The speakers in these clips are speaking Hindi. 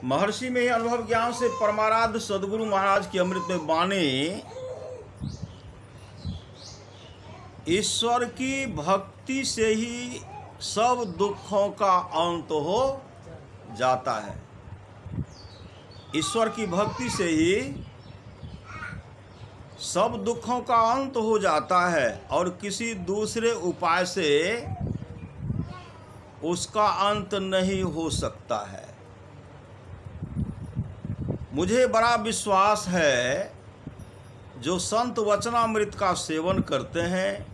महर्षि में ही अनुभव ज्ञान से परमाराध्य सदगुरु महाराज की अमृत में वाणी ईश्वर की भक्ति से ही सब दुखों का अंत हो जाता है। ईश्वर की भक्ति से ही सब दुखों का अंत हो जाता है और किसी दूसरे उपाय से उसका अंत नहीं हो सकता है। मुझे बड़ा विश्वास है जो संत वचनामृत का सेवन करते हैं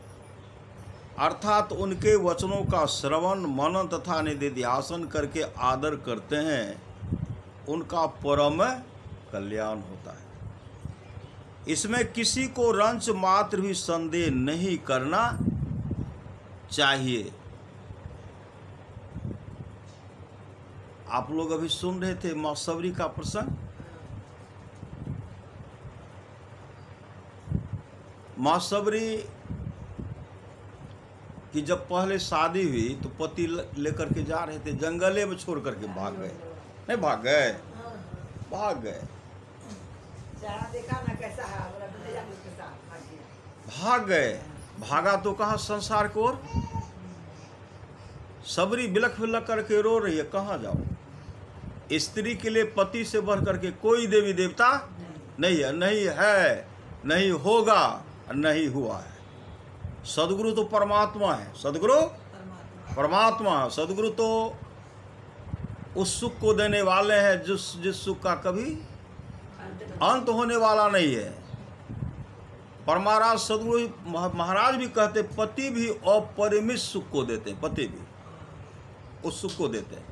अर्थात उनके वचनों का श्रवण मनन तथा निधिध्यासन करके आदर करते हैं, उनका परम कल्याण होता है। इसमें किसी को रंच मात्र भी संदेह नहीं करना चाहिए। आप लोग अभी सुन रहे थे माँ सबरी का प्रसंग। माँ सबरी कि जब पहले शादी हुई तो पति लेकर के जा रहे थे, जंगले में छोड़ करके भाग गए। नहीं भाग गए, भाग गए, भाग गए। भागा तो कहाँ संसार की ओर। सबरी बिलख बिलख करके रो रही है, कहाँ जाओ। स्त्री के लिए पति से बढ़ करके कोई देवी देवता नहीं है, नहीं है, नहीं होगा, नहीं हुआ है। सदगुरु तो परमात्मा है, सदगुरु परमात्मा है। सदगुरु तो उस सुख को देने वाले हैं जिस सुख का कभी अंत होने वाला नहीं है। परमाराज सदगुरु महाराज भी कहते पति भी अपरिमित सुख को देते, पति भी उस सुख को देते हैं।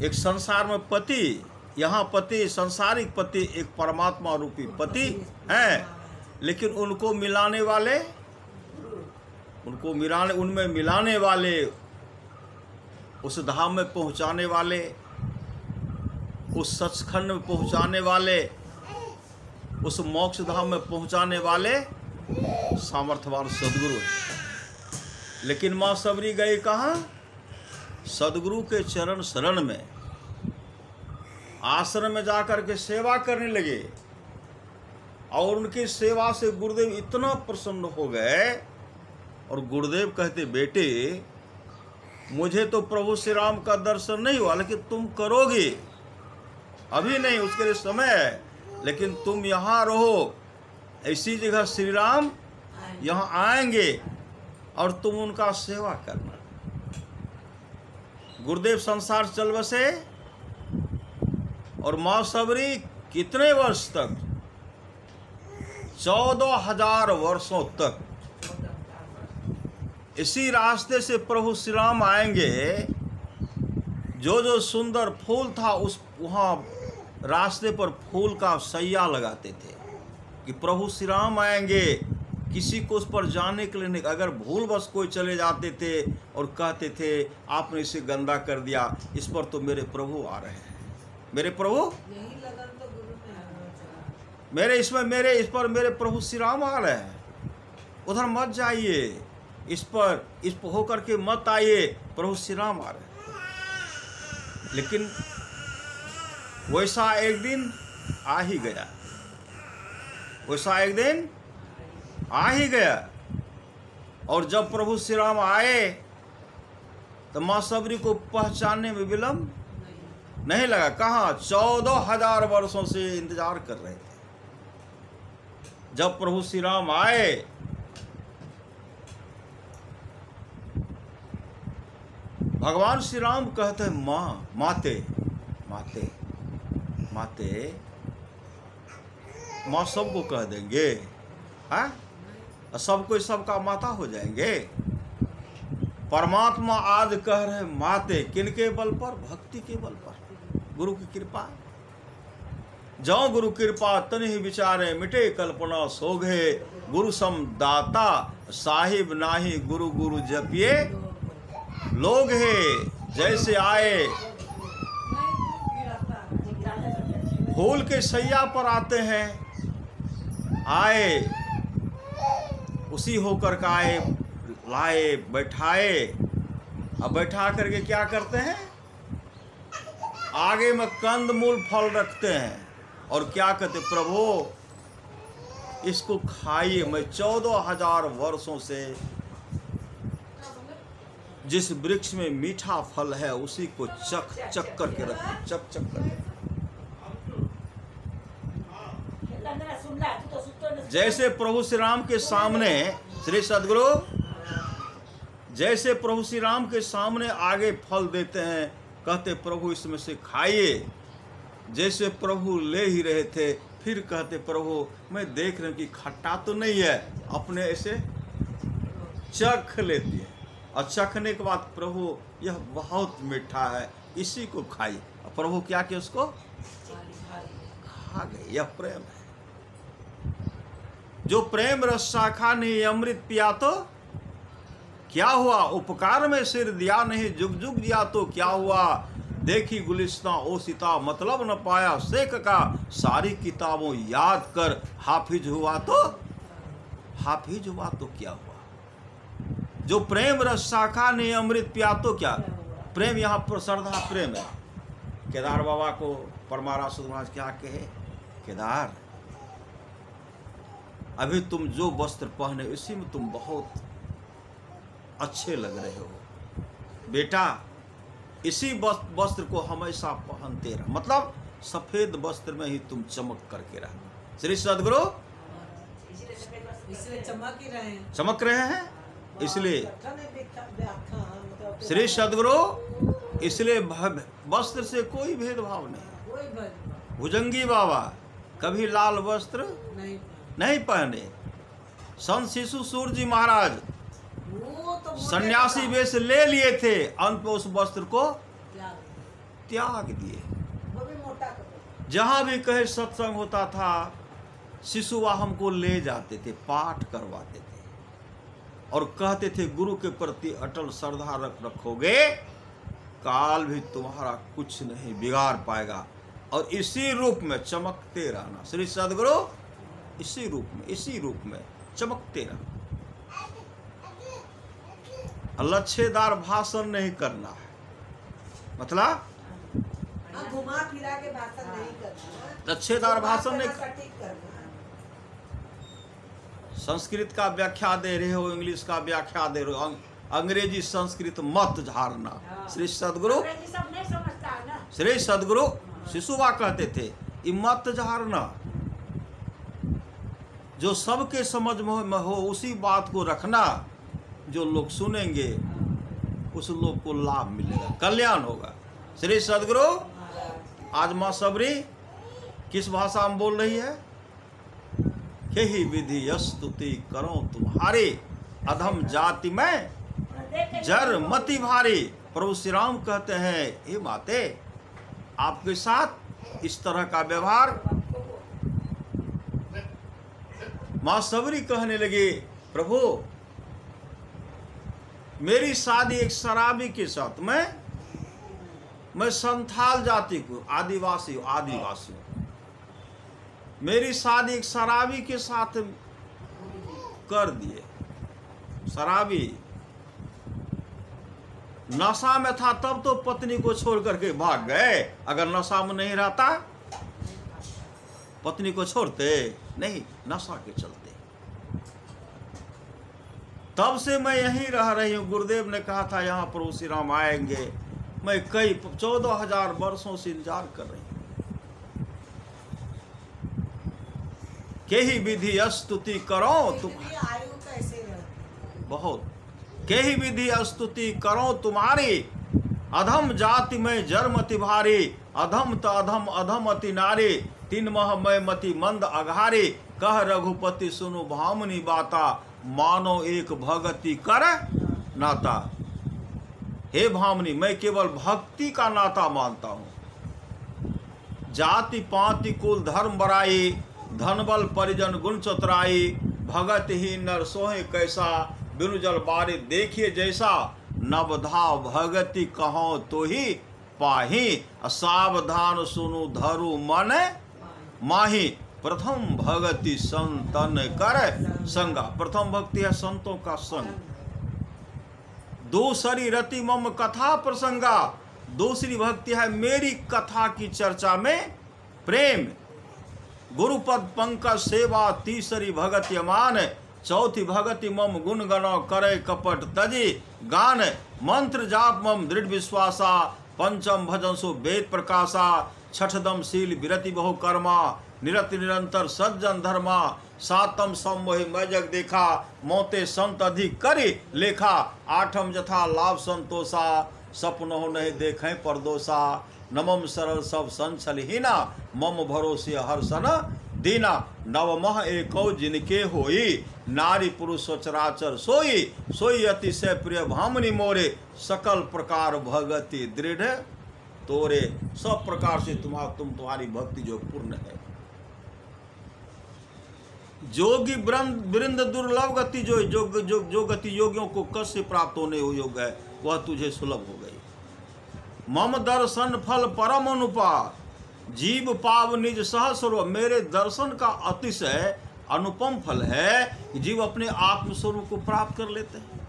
एक संसार में पति, यहाँ पति संसारिक पति एक परमात्मा रूपी पति हैं, लेकिन उनको मिलाने वाले, उनमें मिलाने वाले, उस धाम में पहुंचाने वाले, उस सचखंड में पहुंचाने वाले, उस मोक्ष धाम में पहुंचाने वाले सामर्थ्यवान सदगुरु है। लेकिन माँ सबरी गई कहाँ? सदगुरु के चरण शरण में, आश्रम में जाकर के सेवा करने लगे और उनकी सेवा से गुरुदेव इतना प्रसन्न हो गए और गुरुदेव कहते बेटे मुझे तो प्रभु श्री राम का दर्शन नहीं हुआ, लेकिन तुम करोगे, अभी नहीं, उसके लिए समय है, लेकिन तुम यहाँ रहो, ऐसी जगह श्री राम यहाँ आएंगे और तुम उनका सेवा करना। गुरुदेव संसार चल बसे और माँ सबरी कितने वर्ष तक? 14,000 वर्षों तक इसी रास्ते से प्रभु श्री राम आएंगे। जो जो सुंदर फूल था उस वहाँ रास्ते पर फूल का सैया लगाते थे कि प्रभु श्री राम आएंगे। किसी को उस पर जाने के लिए नहीं, अगर भूल बस कोई चले जाते थे और कहते थे आपने इसे गंदा कर दिया, इस पर तो मेरे प्रभु आ रहे हैं, मेरे प्रभु इस पर मेरे प्रभु श्री राम आ रहे हैं, उधर मत जाइए, इस पर होकर के मत आइए, प्रभु श्री राम आ रहे हैं। लेकिन वैसा एक दिन आ ही गया, वैसा एक दिन आ ही गया। और जब प्रभु श्री राम आए तो माँ सबरी को पहचानने में विलंब नहीं लगा। कहाँ? 14,000 वर्षों से इंतजार कर रहे थे। जब प्रभु श्री राम आए भगवान श्री राम कहते हैं माँ, माते, माते, माते, माँ सबको कह देंगे, हाँ, सबको सबका माता हो जाएंगे। परमात्मा आज कह रहे माते, किनके बल पर? भक्ति के बल पर, गुरु की कृपा। जौ गुरु कृपा तनि विचारे मिटे कल्पना सोघे, गुरु सम दाता साहिब नाही, गुरु गुरु जपिए लोग है। जैसे आए फूल के सैया पर आते हैं, आए उसी होकर का आए, लाए, बैठाए। अब बैठा करके क्या करते हैं? आगे में कंदमूल फल रखते हैं और क्या कहते, प्रभु इसको खाइए, मैं 14,000 वर्षों से जिस वृक्ष में मीठा फल है उसी को चख चख करके रखो, चख चख करके। जैसे प्रभु श्री राम के सामने, श्री सद्गुरु, जैसे प्रभु श्री राम के सामने आगे फल देते हैं, कहते प्रभु इसमें से खाइए। जैसे प्रभु ले ही रहे थे, फिर कहते प्रभु मैं देख रहा हूं कि खट्टा तो नहीं है, अपने ऐसे चख लेती है और चखने के बाद प्रभु यह बहुत मीठा है, इसी को खाइए। प्रभु क्या किया, उसको खा गए। यह प्रेम है। जो प्रेम रस शाखा नहीं अमृत पिया तो क्या हुआ, उपकार में सिर दिया नहीं जुग जुग दिया तो क्या हुआ, देखी गुलिस्तां ओ सीता मतलब न पाया शेख का, सारी किताबों याद कर हाफिज हुआ तो क्या हुआ। जो प्रेम रस शाखा नहीं अमृत पिया तो क्या, प्रेम यहाँ पर श्रद्धा प्रेम है। केदार बाबा को परमारा सुध महाराज क्या कहे, केदार अभी तुम जो वस्त्र पहने इसी में तुम बहुत अच्छे लग रहे हो बेटा, इसी वस्त्र को हमेशा पहनते रहो, मतलब सफेद वस्त्र में ही तुम चमक करके रहो। श्री सद्गुरु इसलिए चमक रहे हैं, इसलिए श्री सद्गुरु, इसलिए वस्त्र से कोई भेदभाव नहीं। भुजंगी बाबा कभी लाल वस्त्र नहीं पहने। संत शिशु सूर्य जी महाराज सन्यासी वेश ले लिए थे, अंत में उस वस्त्र को त्याग दिए। जहां भी कहे सत्संग होता था, शिशुआ हमको ले जाते थे, पाठ करवाते थे और कहते थे गुरु के प्रति अटल श्रद्धा रखोगे, काल भी तुम्हारा कुछ नहीं बिगाड़ पाएगा, और इसी रूप में चमकते रहना। श्री सद्गुरु इसी रूप में चमकते रहना। लच्छेदार भाषण नहीं करना है, मतलब घुमा फिरा के भाषण नहीं करना, लच्छेदार भाषण नहीं करना। संस्कृत का व्याख्या दे रहे हो, इंग्लिश का व्याख्या दे रहे हो, अंग्रेजी संस्कृत मत झाड़ना। श्री सद्गुरु श्री सद्गुरु शिशुवा कहते थे, ये मत झाड़ना, जो सबके समझ में हो उसी बात को रखना, जो लोग सुनेंगे उस लोग को लाभ मिलेगा, कल्याण होगा। श्री सद्गुरु आज माँ सबरी किस भाषा में बोल रही है, यही विधि स्तुति करो तुम्हारी, अधम जाति में जर मति भारी। प्रभु श्री राम कहते हैं, हे माते आपके साथ इस तरह का व्यवहार। माँ सबरी कहने लगी, प्रभु मेरी शादी एक शराबी के साथ, मैं संथाल जाति को आदिवासी हूँ, मेरी शादी एक शराबी के साथ कर दिए। शराबी नशा में था तब तो पत्नी को छोड़ करके भाग गए, अगर नशा में नहीं रहता पत्नी को छोड़ते नहीं, नशा के चलते। तब से मैं यहीं रह रही हूँ। गुरुदेव ने कहा था यहाँ प्रभु श्री राम आएंगे, मैं कई 14,000 वर्षों से इंतजार कर रही हूँ। के ही विधि स्तुति करो तुम, बहुत के ही विधि स्तुति करो तुम्हारी, अधम जाति में जरमति भारी, अधम त अधम अधम अति नारी, तीन मह मैं मति मंद अघारी, कह रघुपति सुनु भामनी बाता, मानो एक भगति कर नाता। हे भामनी, मैं केवल भक्ति का नाता मानता हूँ। जाति पाति कुल धर्म बराई, धन बल परिजन गुण चतुराई, भगत ही नर सोहे कैसा, बिनु जल बारी देखिए जैसा, नवधा भगति कहो तो ही पाही, सावधान सुनु धरु मन माही, प्रथम भगति संतन कर संगा। प्रथम भक्ति है संतों का संग। दूसरी रति मम कथा प्रसंगा, दूसरी भक्ति है मेरी कथा की चर्चा में प्रेम। गुरुपद पंकज सेवा तीसरी भगति अमान। चौथी भगति मम गुण गणो करे कपट तजी गान। मंत्र जाप मम दृढ़ विश्वासा। पंचम भजन सो वेद प्रकाशा। छठदम शील विरति बहु कर्मा। निरति निरंतर सज्जन धर्मा। सातम सम्मोहि मैं जग देखा। मोते संत अधिक करी लेखा। आठम यथा लाभ संतोषा। सपन हो नहीं देखें परदोषा। नमम सरल सब संचलहीना। मम भरोसे हर सन दीना। नवमः एको जिनके होई। नारी पुरुष सचराचर सोई। सोई अतिशय प्रिय भामनी मोरे। सकल प्रकार भगति दृढ़ तोरे। सब प्रकार से तुम्हारी भक्ति जो पूर्ण है। जोगी वृंद दुर्लभ गति जो गति योगियों को कष्ट से प्राप्त होने योग्य है वह तुझे सुलभ हो गई। मम दर्शन फल परम अनुपा। जीव पाव निज सहस्व। मेरे दर्शन का अतिशय अनुपम फल है कि जीव अपने आत्मस्वरूप को प्राप्त कर लेते हैं।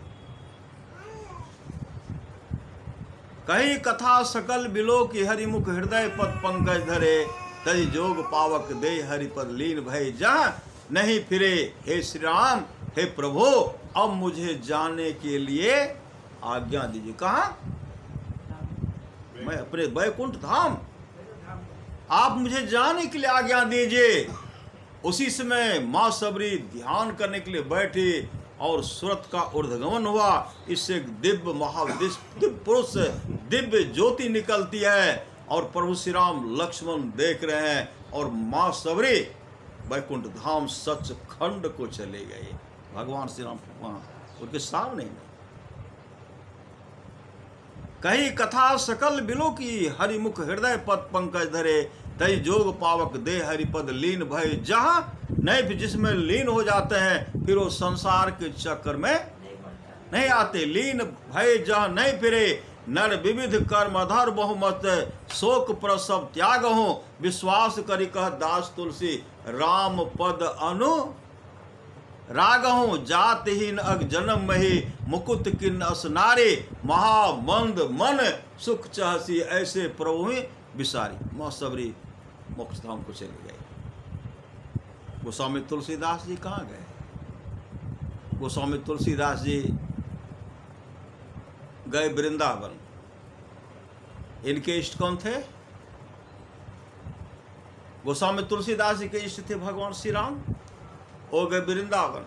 कही कथा सकल बिलो की हरिमुख हृदय पद पंकज धरे। तज जोग पावक दे हरिपद लीन भय जहाँ नहीं फिरे। हे श्री राम हे प्रभु अब मुझे जाने के लिए आज्ञा दीजिए। कहा? मैं अपने वैकुंठ धाम, आप मुझे जाने के लिए आज्ञा दीजिए। उसी समय मां सबरी ध्यान करने के लिए बैठी और सूरत का ऊर्ध्वगमन हुआ। इससे एक दिव्य पुरुष दिव्य ज्योति निकलती है और प्रभु श्री राम लक्ष्मण देख रहे हैं और मां सबरी वैकुंठ धाम सच खंड को चले गए। भगवान श्री राम वहां उनके सामने में। कही कथा सकल बिलो की हरिमुख हृदय पद पंकज धरे। तई जोग पावक दे हरिपद लीन भय जहां नहीं। फिर जिसमें लीन हो जाते हैं फिर वो संसार के चक्कर में नहीं आते। लीन भय जहां नहीं फिरे। नर विविध कर्म अधर बहुमत। शोक प्रसव त्याग हो। विश्वास करी कह दास तुलसी। राम पद अनु रागहूँ। जातिहीन अग जन्म मही। मुकुट किन अस नारे। महामंद मन सुख चाहसी ऐसे प्रभु विसारी। मां सबरी मोक्ष धाम को चले गए। गोस्वामी तुलसीदास जी कहाँ गए? गोस्वामी तुलसीदास जी गए वृंदावन। इनके इष्ट कौन थे? गोस्वामी तुलसीदास जी के इष्ट थे भगवान श्री राम। हो गए वृंदावन।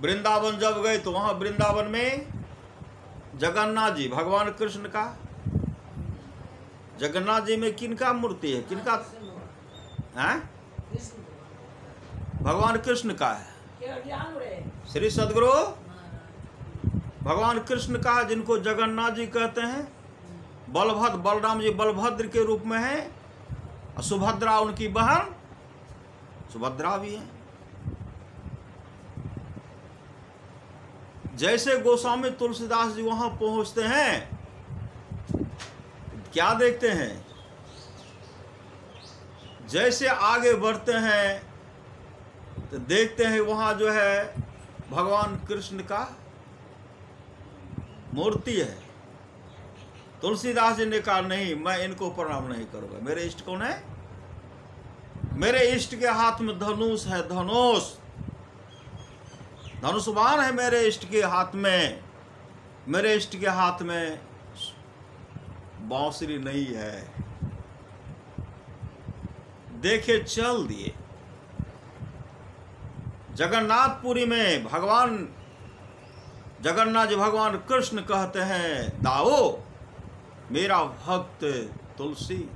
वृंदावन जब गए तो वहां वृंदावन में जगन्नाथ जी भगवान कृष्ण का। जगन्नाथ जी में किनका मूर्ति है? किनका है? भगवान कृष्ण का है। श्री सदगुरु भगवान कृष्ण का है जिनको जगन्नाथ जी कहते हैं। बलभद्र बलराम जी बलभद्र के रूप में है। सुभद्रा उनकी बहन सुभद्रा भी है। जैसे गोस्वामी तुलसीदास जी वहां पहुंचते हैं क्या देखते हैं? जैसे आगे बढ़ते हैं तो देखते हैं वहां जो है भगवान कृष्ण का मूर्ति है। तुलसीदास जी ने कहा नहीं, मैं इनको प्रणाम नहीं करूंगा। मेरे इष्ट कौन है? मेरे इष्ट के हाथ में धनुष है। धनुषबाण है मेरे इष्ट के हाथ में। मेरे इष्ट के हाथ में बांसुरी नहीं है। देखे चल दिए। जगन्नाथपुरी में भगवान जगन्नाथ जी भगवान कृष्ण कहते हैं दाओ मेरा भक्त तुलसी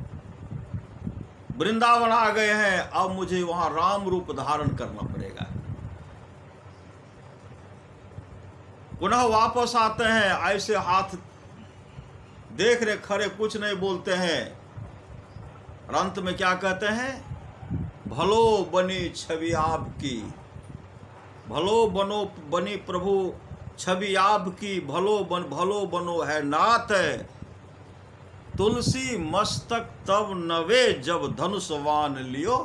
वृंदावन आ गए हैं। अब मुझे वहां राम रूप धारण करना पड़ेगा। पुनः वापस आते हैं। ऐसे हाथ देख रहे खड़े कुछ नहीं बोलते हैं। अंत में क्या कहते हैं? भलो बनी छवि आपकी। भलो बनो बनी प्रभु छवि आपकी। भलो बनो है नाथ। तुलसी मस्तक तब नवे जब धनुषवान लियो।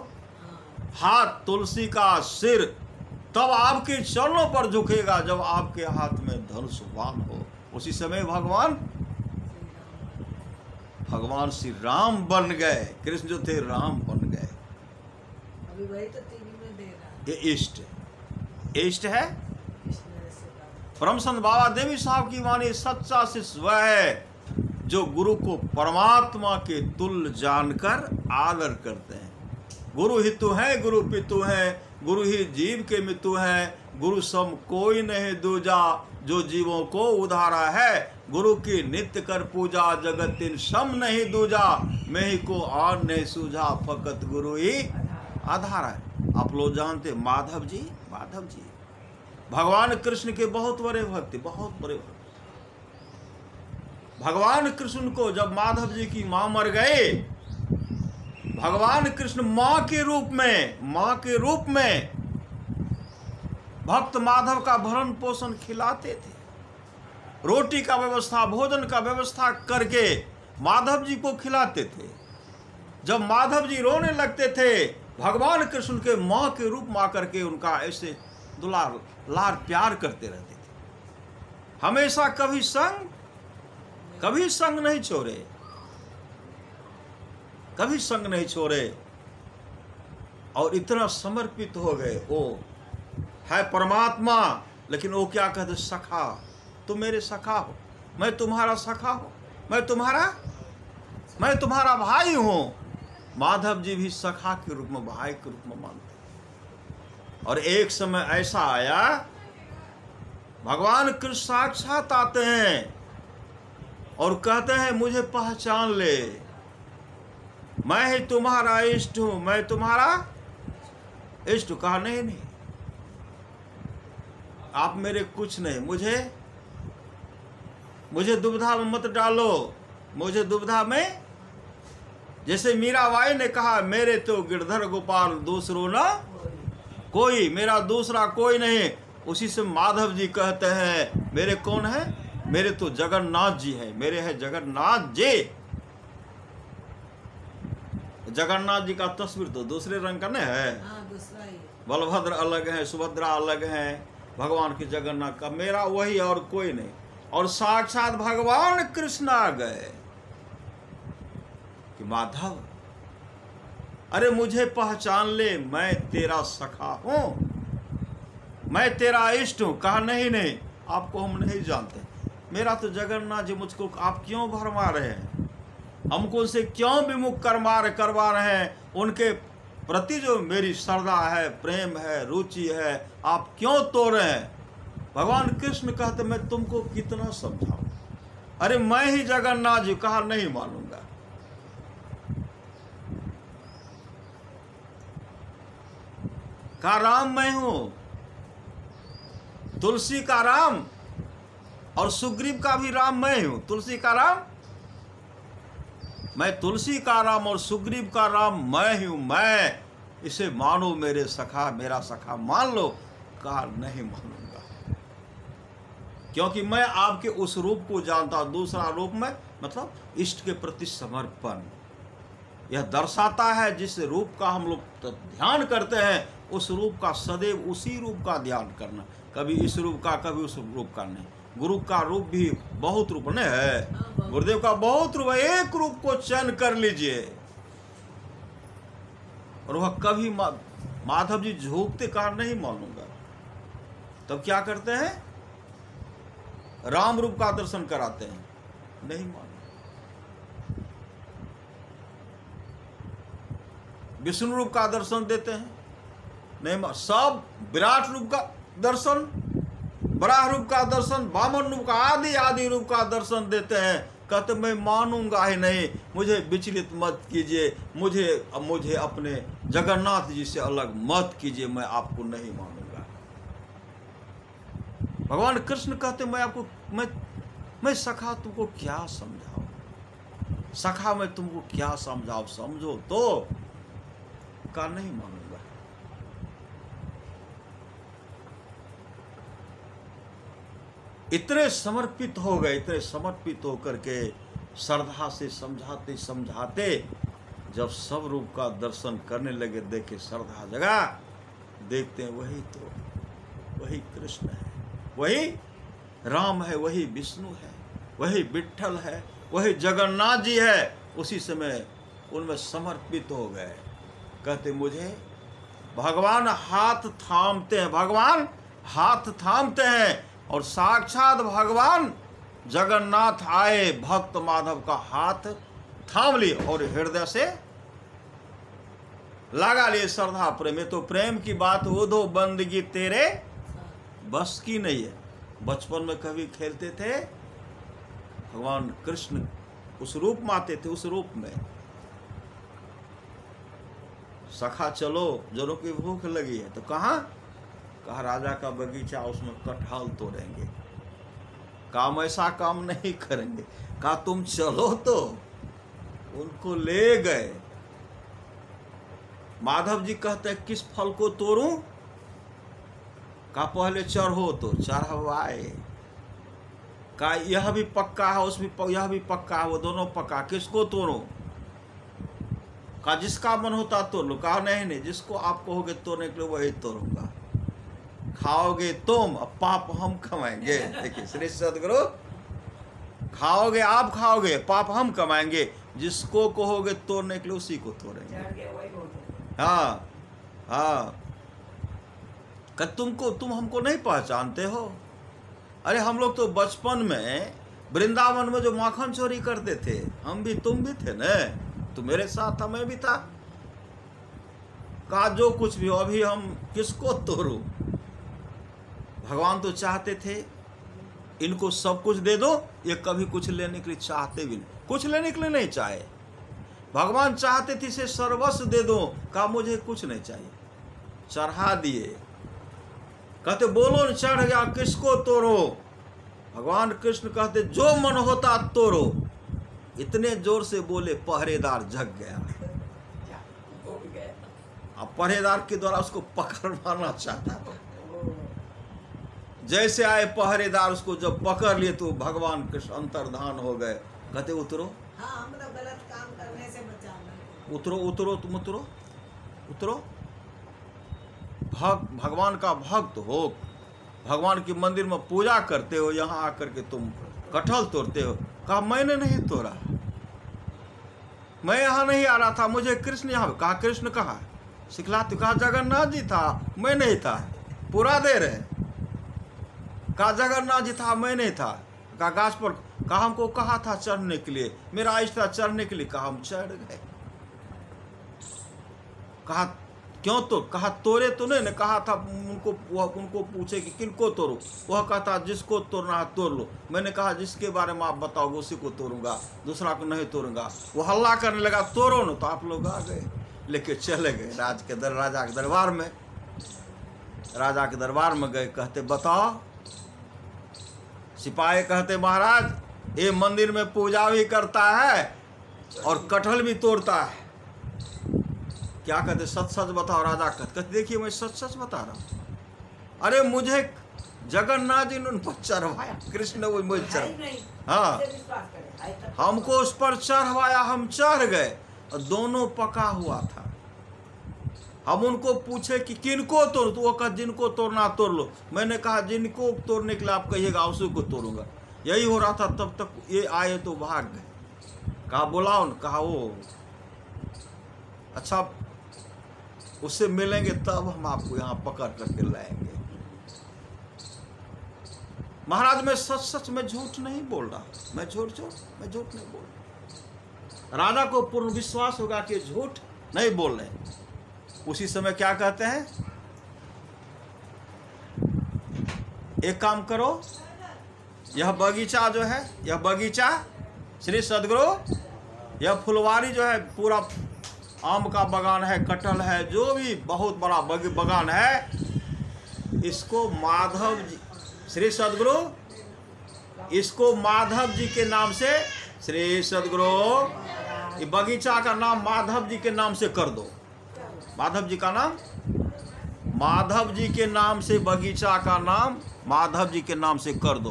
हाथ तुलसी का सिर तब आपके चरणों पर झुकेगा जब आपके हाथ में धनुषवान हो। उसी समय भगवान भगवान श्री राम बन गए। कृष्ण जो थे राम बन गए। अभी वही तो टीवी में दे रहा है। ये इष्ट इष्ट है। कृष्ण से बात। परम संत बाबा देवी साहब की वाणी सच्चा शिष्य वह है जो गुरु को परमात्मा के तुल्य जानकर आदर करते हैं। गुरु हितु है, गुरु पितु है, गुरु ही जीव के मितु है। गुरु सम कोई नहीं दूजा, जो जीवों को उधारा है। गुरु की नित्य कर पूजा, जगत तीन सम नहीं दूजा। मैं ही को आन नहीं सूझा, फकत गुरु ही आधार है। आप लोग जानते माधव जी भगवान कृष्ण के बहुत बड़े भक्त, बहुत बड़े भक्त। भगवान कृष्ण को जब माधव जी की मां मर गए, भगवान कृष्ण मां के रूप में भक्त माधव का भरण पोषण खिलाते थे। रोटी का व्यवस्था, भोजन का व्यवस्था करके माधव जी को खिलाते थे। जब माधव जी रोने लगते थे, भगवान कृष्ण के मां के रूप में आकर के उनका ऐसे दुलार लार प्यार करते रहते थे। हमेशा कभी संग नहीं छोड़े, कभी संग नहीं छोड़े। और इतना समर्पित हो गए। वो है परमात्मा, लेकिन वो क्या कहते, सखा, तुम मेरे सखा हो, मैं तुम्हारा सखा हूं, मैं तुम्हारा भाई हूं। माधव जी भी सखा के रूप में, भाई के रूप में मानते। और एक समय ऐसा आया, भगवान कृष्ण साक्षात आते हैं और कहते हैं मुझे पहचान ले, मैं ही तुम्हारा इष्ट हूं, मैं तुम्हारा इष्ट। कहा नहीं, आप मेरे कुछ नहीं, मुझे दुविधा में मत डालो, मुझे दुविधा में। जैसे मीराबाई ने कहा, मेरे तो गिरधर गोपाल दूसरो ना कोई, मेरा दूसरा कोई नहीं। उसी से माधव जी कहते हैं, मेरे कौन है, मेरे तो जगन्नाथ जी है, मेरे है जगन्नाथ जी। जगन्नाथ जी का तस्वीर तो दूसरे रंग का नहीं है। दूसरा ही। बलभद्र अलग है, सुभद्रा अलग है, भगवान की जगन्नाथ का, मेरा वही और कोई नहीं। और साक्षात भगवान कृष्ण आ गए कि माधव, अरे मुझे पहचान ले, मैं तेरा सखा हूं, मैं तेरा इष्ट हूं। कहा नहीं, आपको हम नहीं जानते, मेरा तो जगन्नाथ जी, मुझको आप क्यों भरमा रहे हैं, हमको उनसे क्यों विमुख करवा रहे हैं। उनके प्रति जो मेरी श्रद्धा है, प्रेम है, रुचि है, आप क्यों तोड़ रहे हैं। भगवान कृष्ण कहते, मैं तुमको कितना समझाऊं, अरे मैं ही जगन्नाथ जी। कहा नहीं मानूंगा। कहा राम मैं हूं, तुलसी का राम और सुग्रीव का भी राम मैं हूं। तुलसी का राम, मैं तुलसी का राम और सुग्रीव का राम मैं ही हूं, मैं, इसे मानो मेरे सखा, मेरा सखा मान लो। कहा नहीं मानूंगा, क्योंकि मैं आपके उस रूप को जानता हूं। दूसरा रूप में मतलब इष्ट के प्रति समर्पण, यह दर्शाता है जिस रूप का हम लोग ध्यान करते हैं, उस रूप का सदैव उसी रूप का ध्यान करना, कभी इस रूप का, कभी उस रूप का नहीं। गुरु का रूप भी बहुत रूप नहीं है, गुरुदेव का बहुत रूप है। एक रूप को चयन कर लीजिए। और वह कभी माधव जी झोंकते, कहा नहीं मानूंगा। तब क्या करते हैं, राम रूप का दर्शन कराते हैं, नहीं मानो। विष्णु रूप का दर्शन देते हैं, नहीं मान। सब विराट रूप का दर्शन, बराह रूप का दर्शन, वामन रूप का, आदि रूप का दर्शन देते हैं। कहते मैं मानूंगा ही नहीं, मुझे विचलित मत कीजिए, मुझे अपने जगन्नाथ जी से अलग मत कीजिए, मैं आपको नहीं मानूंगा। भगवान कृष्ण कहते मैं सखा तुमको क्या समझाऊं, सखा मैं तुमको क्या समझाऊं, समझो तो। का नहीं मानूंगा। इतने समर्पित हो गए, इतने समर्पित होकर के श्रद्धा से समझाते समझाते जब सब रूप का दर्शन करने लगे, देखे श्रद्धा जगा, देखते हैं वही कृष्ण है, वही राम है, वही विष्णु है, वही विट्ठल है, वही जगन्नाथ जी है। उसी समय उनमें समर्पित हो गए। कहते मुझे भगवान हाथ थामते हैं, भगवान हाथ थामते हैं, और साक्षात भगवान जगन्नाथ आए, भक्त माधव का हाथ थाम लिए और हृदय से लगा लिए श्रद्धा प्रेम। ये तो प्रेम की बात हो, दो बंदगी तेरे बस की नहीं है। बचपन में कभी खेलते थे, भगवान कृष्ण उस रूप में आते थे, उस रूप में सखा चलो जनों की भूख लगी है, तो कहाँ? कहा राजा का बगीचा, उसमें कटहल तोड़ेंगे। काम ऐसा काम नहीं करेंगे। कहा तुम चलो, तो उनको ले गए। माधव जी कहते हैं किस फल को तोड़ूं? कहा पहले चढ़ो, तो चढ़वाए। कहा यह भी पक्का है, यह भी पक्का है, वो दोनों पक्का, किसको तोड़ो? कहा जिसका मन होता तोड़ लो। कहा नहीं, जिसको आप कहोगे तोड़ने के लिए वही तोड़ूंगा। खाओगे तुम, अब पाप हम कमाएंगे। देखिए श्री सदगुरु, खाओगे आप, खाओगे, पाप हम कमाएंगे। जिसको कहोगे तोड़ने के लिए उसी को तोड़ेंगे। हाँ हाँ। तुम हमको नहीं पहचानते हो? अरे हम लोग तो बचपन में वृंदावन में जो माखन चोरी करते थे, हम भी तुम भी थे न, तो मेरे साथ मैं भी था। कहा जो कुछ भी हो, अभी हम किसको तोड़ू? भगवान तो चाहते थे इनको सब कुछ दे दो, ये कभी कुछ लेने के लिए चाहते भी नहीं, कुछ लेने के लिए नहीं चाहे। भगवान चाहते थे इसे सर्वस्व दे दो। कहा मुझे कुछ नहीं चाहिए, चढ़ा दिए। कहते बोलो न, चढ़ गया, किसको तोड़ो? भगवान कृष्ण कहते जो मन होता तोड़ो। इतने जोर से बोले पहरेदार जग गया। अब पहरेदार के द्वारा उसको पकड़वाना चाहता था। जैसे आए पहरेदार, उसको जब पकड़ लिए तो भगवान कृष्ण अंतर्धान हो गए। कहते उतरो, हाँ, मतलब गलत काम करने से बचाना। उतरो उतरो, तुम उतरो उतरो। भगवान का भक्त हो, भगवान के मंदिर में पूजा करते हो, यहाँ आकर के तुम कटहल तोड़ते हो। कहा मैंने नहीं तोड़ा, मैं यहाँ नहीं आ रहा था, मुझे कृष्ण यहाँ। कहा कृष्ण कहाँ? सिखलाते। कहा जगन्नाथ जी था, मैं नहीं था, पूरा दे रहे। कहा जगन्नाथ जी था, मैं नहीं था। कहा गाछ पर। कहा हमको कहा था चढ़ने के लिए, मेरा इष्ट था चढ़ने के लिए। कहा हम चढ़ गए। कहा क्यों? तो कहा तोड़े तो नहीं। कहा था उनको पूछे कि किनको तोड़ो? वह कहता जिसको तोड़ना है तोड़ लो। मैंने कहा जिसके बारे में आप बताओगे उसी को तोड़ूंगा, दूसरा को नहीं तोड़ूंगा। वो हल्ला करने लगा तोड़ो न, तो आप लोग आ गए, लेके चले गए राजा के दरबार में। राजा के दरबार में गए, कहते बताओ। सिपाही कहते महाराज ये मंदिर में पूजा भी करता है और कटहल भी तोड़ता है। क्या कहते? सच सच बताओ। राजा कहते देखिए मैं सच सच बता रहा हूँ। अरे मुझे जगन्नाथ जी ने उन पर चढ़वाया, कृष्ण वो मुझे चढ़, हाँ हमको उस पर चढ़वाया, हम चढ़ गए और दोनों पका हुआ था। हम उनको पूछे कि किनको तोड़, तो वो कहा जिनको तोड़ना तोड़ लो। मैंने कहा जिनको तोड़ने के लिए आप कहिएगा उसी को तोड़ूंगा। यही हो रहा था, तब तक ये आए तो भाग गए। कहा बुलाओ न। कहा वो अच्छा उससे मिलेंगे तब हम आपको यहाँ पकड़ करके लाएंगे। महाराज मैं सच सच में झूठ नहीं बोल रहा, मैं झूठ नहीं बोल रहा। राजा को पूर्ण विश्वास होगा कि झूठ नहीं बोल रहे। उसी समय क्या कहते हैं, एक काम करो, यह बगीचा जो है, यह बगीचा श्री सदगुरु, यह फुलवारी जो है, पूरा आम का बगान है, कटहल है, जो भी बहुत बड़ा बगान है, इसको माधव जी, श्री सदगुरु, इसको माधव जी के नाम से, श्री सदगुरु, ये बगीचा का नाम माधव जी के नाम से कर दो। माधव जी का नाम, माधव जी के नाम से बगीचा का नाम माधव जी के नाम से कर दो।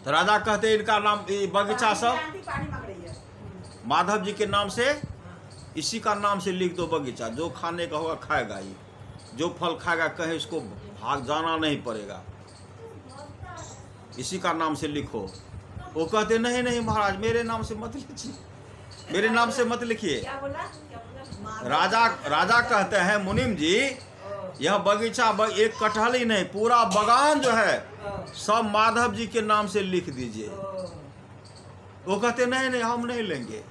तो राजा कहते इनका नाम, बगीचा सब माधव जी के नाम से, इसी का नाम से लिख दो बगीचा। जो खाने का होगा खाएगा, ये जो फल खाएगा कहीं इसको भाग जाना नहीं पड़ेगा। इसी का नाम से लिखो। वो कहते नहीं नहीं महाराज, मेरे नाम से मत लिखिए, मेरे नाम से मत लिखिए। क्या बोला? राजा कहते हैं मुनीम जी, यह बगीचा एक कटहल ही नहीं, पूरा बगान जो है सब माधव जी के नाम से लिख दीजिए। वो कहते नहीं नहीं हम नहीं लेंगे।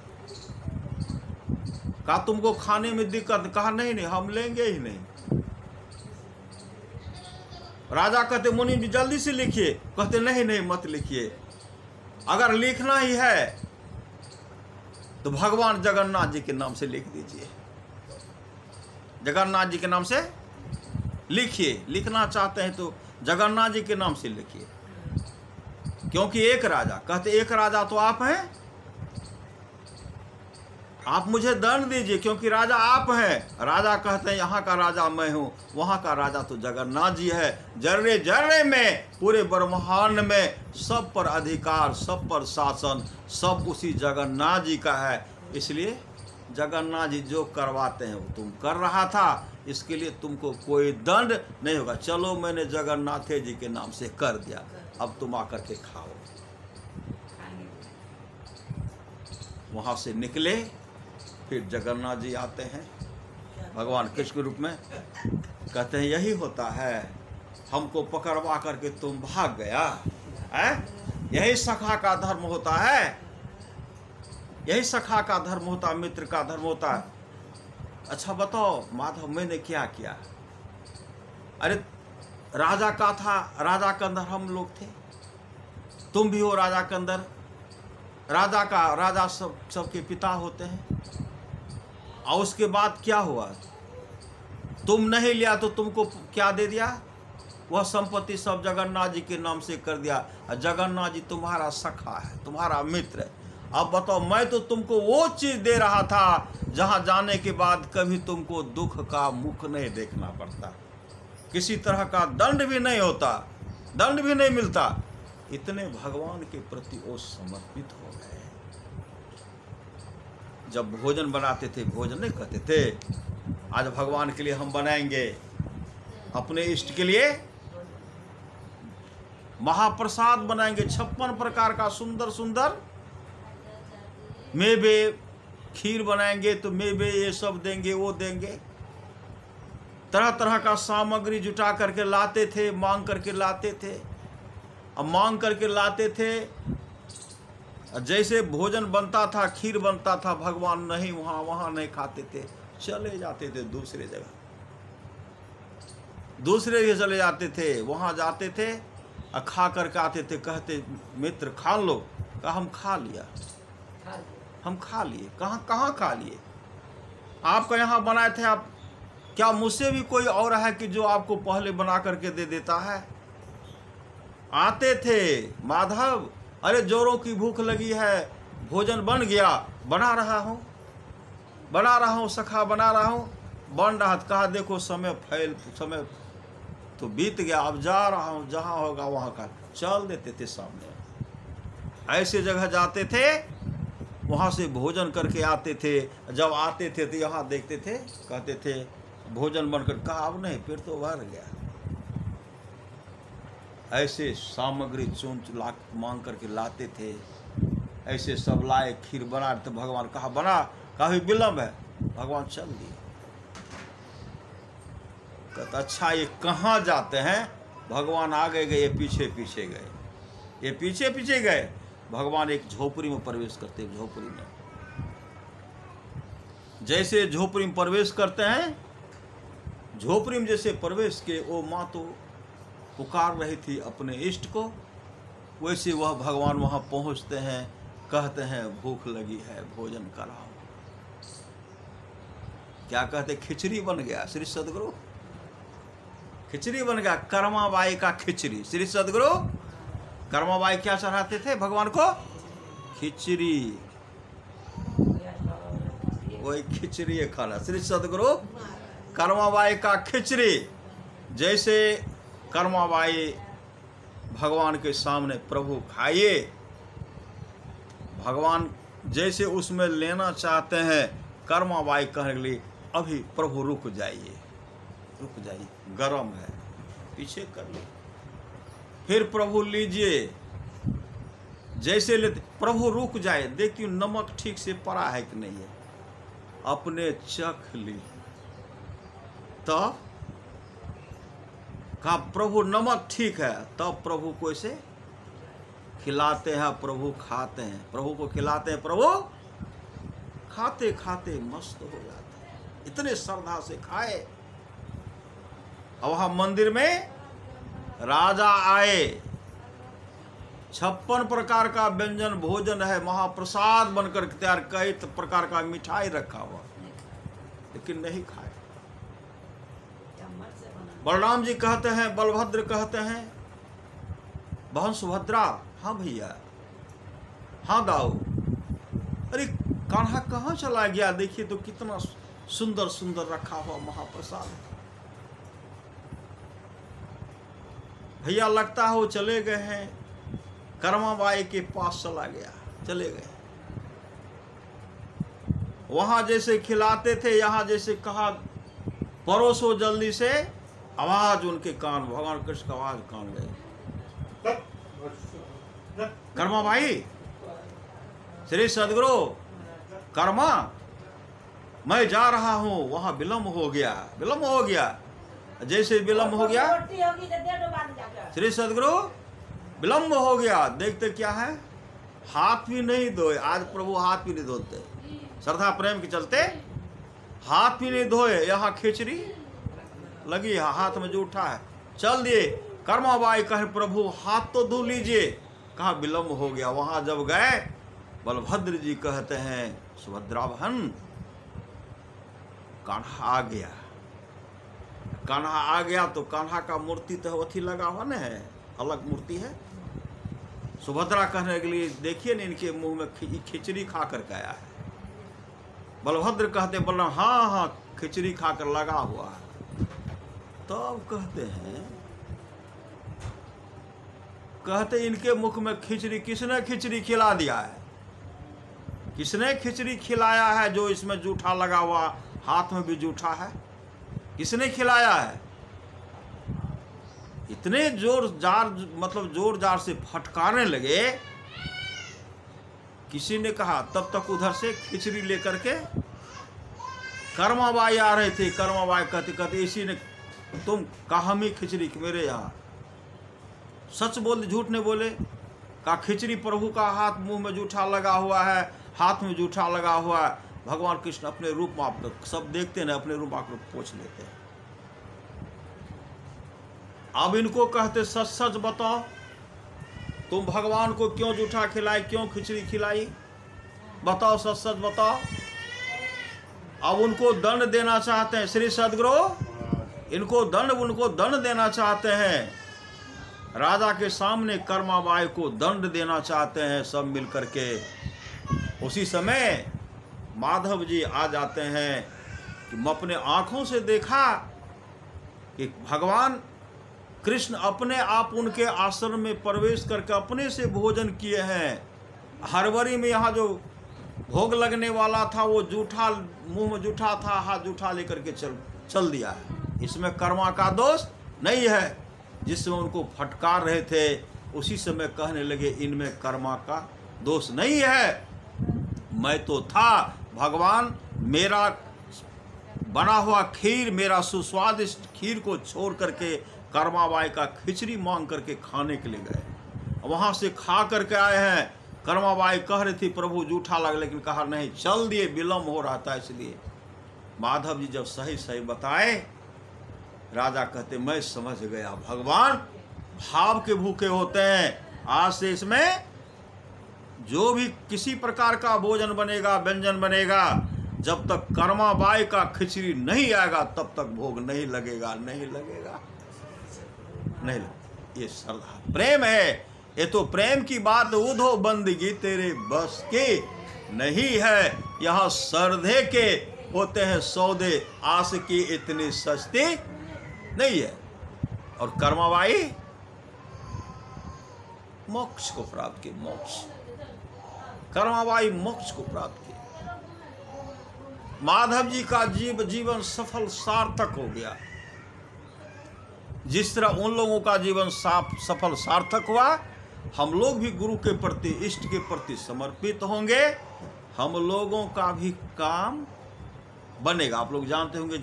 कहा तुमको खाने में दिक्कत? कहा नहीं नहीं हम लेंगे ही नहीं। राजा कहते मुनीम जी जल्दी से लिखिए। कहते नहीं नहीं मत लिखिए, अगर लिखना ही है तो भगवान जगन्नाथ जी के नाम से लिख दीजिए। जगन्नाथ जी के नाम से लिखिए, लिखना चाहते हैं तो जगन्नाथ जी के नाम से लिखिए, क्योंकि एक राजा। कहते एक राजा तो आप हैं, आप मुझे दंड दीजिए क्योंकि राजा आप हैं। राजा कहते हैं यहाँ का राजा मैं हूँ, वहाँ का राजा तो जगन्नाथ जी है। जर्रे जर्रे में, पूरे ब्रह्मांड में सब पर अधिकार, सब पर शासन, सब उसी जगन्नाथ जी का है। इसलिए जगन्नाथ जी जो करवाते हैं वो तुम कर रहा था, इसके लिए तुमको कोई दंड नहीं होगा। चलो मैंने जगन्नाथ जी के नाम से कर दिया, अब तुम आकर के खाओ। वहाँ से निकले, फिर जगन्नाथ जी आते हैं भगवान कृष्ण के रूप में। कहते हैं यही होता है, हमको पकड़वा करके तुम भाग गया है? यही सखा का धर्म होता है, यही सखा का धर्म होता है, मित्र का धर्म होता है। अच्छा बताओ माधव मैंने क्या किया? अरे राजा का था, राजा के अंदर हम लोग थे, तुम भी हो राजा के अंदर। राजा सबके पिता होते हैं। और उसके बाद क्या हुआ? तुम नहीं लिया तो तुमको क्या दे दिया? वह संपत्ति सब जगन्नाथ जी के नाम से कर दिया। जगन्नाथ जी तुम्हारा सखा है, तुम्हारा मित्र है। अब बताओ, मैं तो तुमको वो चीज दे रहा था जहां जाने के बाद कभी तुमको दुख का मुख नहीं देखना पड़ता, किसी तरह का दंड भी नहीं होता, दंड भी नहीं मिलता। इतने भगवान के प्रति वो समर्पित हो गए। जब भोजन बनाते थे, भोजन नहीं कहते थे आज भगवान के लिए हम बनाएंगे, अपने इष्ट के लिए महाप्रसाद बनाएंगे, 56 प्रकार का सुंदर सुंदर मेवे, खीर बनाएंगे तो मेवे ये सब देंगे, वो देंगे। तरह तरह का सामग्री जुटा करके लाते थे, मांग करके लाते थे। अब मांग करके लाते थे, जैसे भोजन बनता था, खीर बनता था, भगवान नहीं वहाँ नहीं खाते थे, चले जाते थे दूसरे जगह, दूसरे जगह चले जाते थे। वहाँ जाते थे और खा करके आते थे। कहते मित्र खा लो। कहा हम खा लिया, हम खा लिए। कहाँ खा लिए? आपका यहाँ बनाए थे आप। क्या मुझसे भी कोई और है कि जो आपको पहले बना करके दे देता है? आते थे माधव, अरे जोरों की भूख लगी है, भोजन बन गया, बना रहा हूँ सखा, बना रहा हूँ, बन रहा। कहा देखो समय समय तो बीत गया, अब जा रहा हूँ, जहाँ होगा वहाँ का। चल देते थे सामने। ऐसे जगह जाते थे, वहाँ से भोजन करके आते थे। जब आते थे तो यहाँ देखते थे, कहते थे भोजन बनकर। कहा अब नहीं, फिर तो भर गया। ऐसे सामग्री चुन ला मांग करके लाते थे। ऐसे सब लाए, खीर बना। तो भगवान कहा बना, काफी विलम्ब है। भगवान चल दिए। कहता अच्छा ये कहाँ जाते हैं? भगवान आगे गए, ये पीछे पीछे गए, ये पीछे पीछे गए। भगवान एक झोपड़ी में प्रवेश करते। झोपड़ी में जैसे झोपड़ी में प्रवेश करते हैं, झोपड़ी में जैसे प्रवेश के, वो माँ तो पुकार रही थी अपने इष्ट को, वैसे वह भगवान वहाँ पहुँचते हैं। कहते हैं भूख लगी है, भोजन कराओ। क्या कहते? खिचड़ी बन गया। श्री सदगुरु खिचड़ी बन गया, कर्माबाई का खिचड़ी। श्री सदगुरु कर्माबाई क्या चढ़ाते थे भगवान को? खिचड़ी। वही खिचड़ी खाना। श्री सदगुरु कर्माबाई का खिचड़ी। जैसे कर्माबाई भगवान के सामने, प्रभु खाइए। भगवान जैसे उसमें लेना चाहते हैं, कर्माबाई कहने लगी अभी प्रभु रुक जाइए, रुक जाइए, गरम है, पीछे कर लो। फिर प्रभु लीजिए, जैसे लेते प्रभु रुक जाए, देखिए नमक ठीक से पड़ा है कि नहीं है, अपने चख ली, तब कहा प्रभु नमक ठीक है, तब प्रभु को इसे खिलाते हैं, प्रभु खाते हैं, प्रभु को खिलाते हैं, प्रभु खाते खाते मस्त हो जाते हैं, इतने श्रद्धा से खाए। और वहां मंदिर में राजा आए, 56 प्रकार का व्यंजन भोजन है, महाप्रसाद बनकर तैयार, कई प्रकार का मिठाई रखा हुआ, लेकिन नहीं खाए। बलराम जी कहते हैं, बलभद्र कहते हैं, बहन सुभद्रा, हाँ भैया, हाँ दाऊ, अरे कान्हा कहाँ चला गया, देखिए तो कितना सुंदर सुंदर रखा हुआ महाप्रसाद। भैया लगता है वो चले गए हैं, कर्माबाई के पास चला गया, चले गए। वहां जैसे खिलाते थे, यहां जैसे कहा परोसो जल्दी से, आवाज उनके कान, भगवान कृष्ण का आवाज कान गए। कर्मा भाई, श्री सदगुरु, कर्मा, मैं जा रहा हूं, वहां विलम्ब हो गया, विलम्ब हो गया। जैसे विलम्ब हो गया, श्री सदगुरु विलम्ब हो गया, देखते क्या है, हाथ भी नहीं धोए। आज प्रभु हाथ भी नहीं धोते, श्रद्धा प्रेम के चलते हाथ भी नहीं धोए, यहाँ खिचड़ी लगी है, हाथ में जूठा है, चल दिए। कर्माबाई कहे प्रभु हाथ तो धो लीजिए, कहा विलम्ब हो गया। वहां जब गए, बलभद्र जी कहते हैं, सुभद्रा बहन, कान्हा आ गया। कान्हा आ गया तो कान्हा का मूर्ति तो अथी लगा हुआ न है, अलग मूर्ति है। सुभद्रा कहने के लिए, देखिए न इनके मुंह में खिचड़ी खा कर आया है। बलभद्र कहते, बलराम, हाँ हाँ खिचड़ी खाकर लगा हुआ है। तब कहते इनके मुख में खिचड़ी, किसने खिचड़ी खिला दिया है, किसने खिचड़ी खिलाया है, जो इसमें जूठा लगा हुआ, हाथ में भी जूठा है, किसने खिलाया है। इतने जोर जार, मतलब जोर जार से फटकारने लगे। किसी ने कहा, तब तक उधर से खिचड़ी लेकर के कर्माबाई आ रहे थे। कर्माबाई कहते कहते, इसी ने, तुम कहा मी खिचड़ी मेरे यहाँ, सच बोल, झूठ नहीं बोले। कहा खिचड़ी प्रभु का हाथ मुंह में जूठा लगा हुआ है, हाथ में जूठा लगा हुआ है। भगवान कृष्ण अपने रूप में, आप सब देखते ना, अपने रूप में आकर पूछ लेते हैं। अब इनको कहते, सच सच बताओ, तुम भगवान को क्यों जूठा खिलाई, क्यों खिचड़ी खिलाई, बताओ, सच सच बताओ। अब उनको दंड देना चाहते हैं श्री सदगुरु, उनको दंड देना चाहते हैं। राजा के सामने कर्माबाई को दंड देना चाहते हैं सब मिल करके। उसी समय माधव जी आ जाते हैं कि अपने आंखों से देखा कि भगवान कृष्ण अपने आप उनके आश्रम में प्रवेश करके अपने से भोजन किए हैं। हरवरी में यहाँ जो भोग लगने वाला था, वो जूठा, मुंह में जूठा था, हाथ जूठा लेकर के चल दिया है। इसमें कर्मा का दोष नहीं है। जिसमें उनको फटकार रहे थे, उसी समय कहने लगे, इनमें कर्मा का दोष नहीं है। मैं तो था, भगवान मेरा बना हुआ खीर, मेरा सुस्वादिष्ट खीर को छोड़ करके कर्माबाई का खिचड़ी मांग करके खाने के लिए गए। वहाँ से खा करके आए हैं। कर्माबाई कह रही थी प्रभु जूठा लगा, लेकिन कहा नहीं, चल दिए, विलम्ब हो रहा था इसलिए। माधव जी जब सही सही बताए, राजा कहते, मैं समझ गया, भगवान भाव के भूखे होते हैं। आज से इसमें जो भी किसी प्रकार का भोजन बनेगा, व्यंजन बनेगा, जब तक कर्माबाई का खिचड़ी नहीं आएगा, तब तक भोग नहीं लगेगा, नहीं लगेगा, नहीं लगेगा। ये श्रद्धा प्रेम है। ये तो प्रेम की बात, उधो बंदगी तेरे बस की नहीं है। यहाँ श्रद्धे के होते हैं सौदे, आस की इतनी सस्ती नहीं है। और कर्माबाई मोक्ष को प्राप्त की, मोक्ष, कर्माबाई मोक्ष को प्राप्त की। माधव जी का जीवन सफल सार्थक हो गया। जिस तरह उन लोगों का जीवन सफल सार्थक हुआ, हम लोग भी गुरु के प्रति, इष्ट के प्रति समर्पित होंगे, हम लोगों का भी काम बनेगा। आप लोग जानते होंगे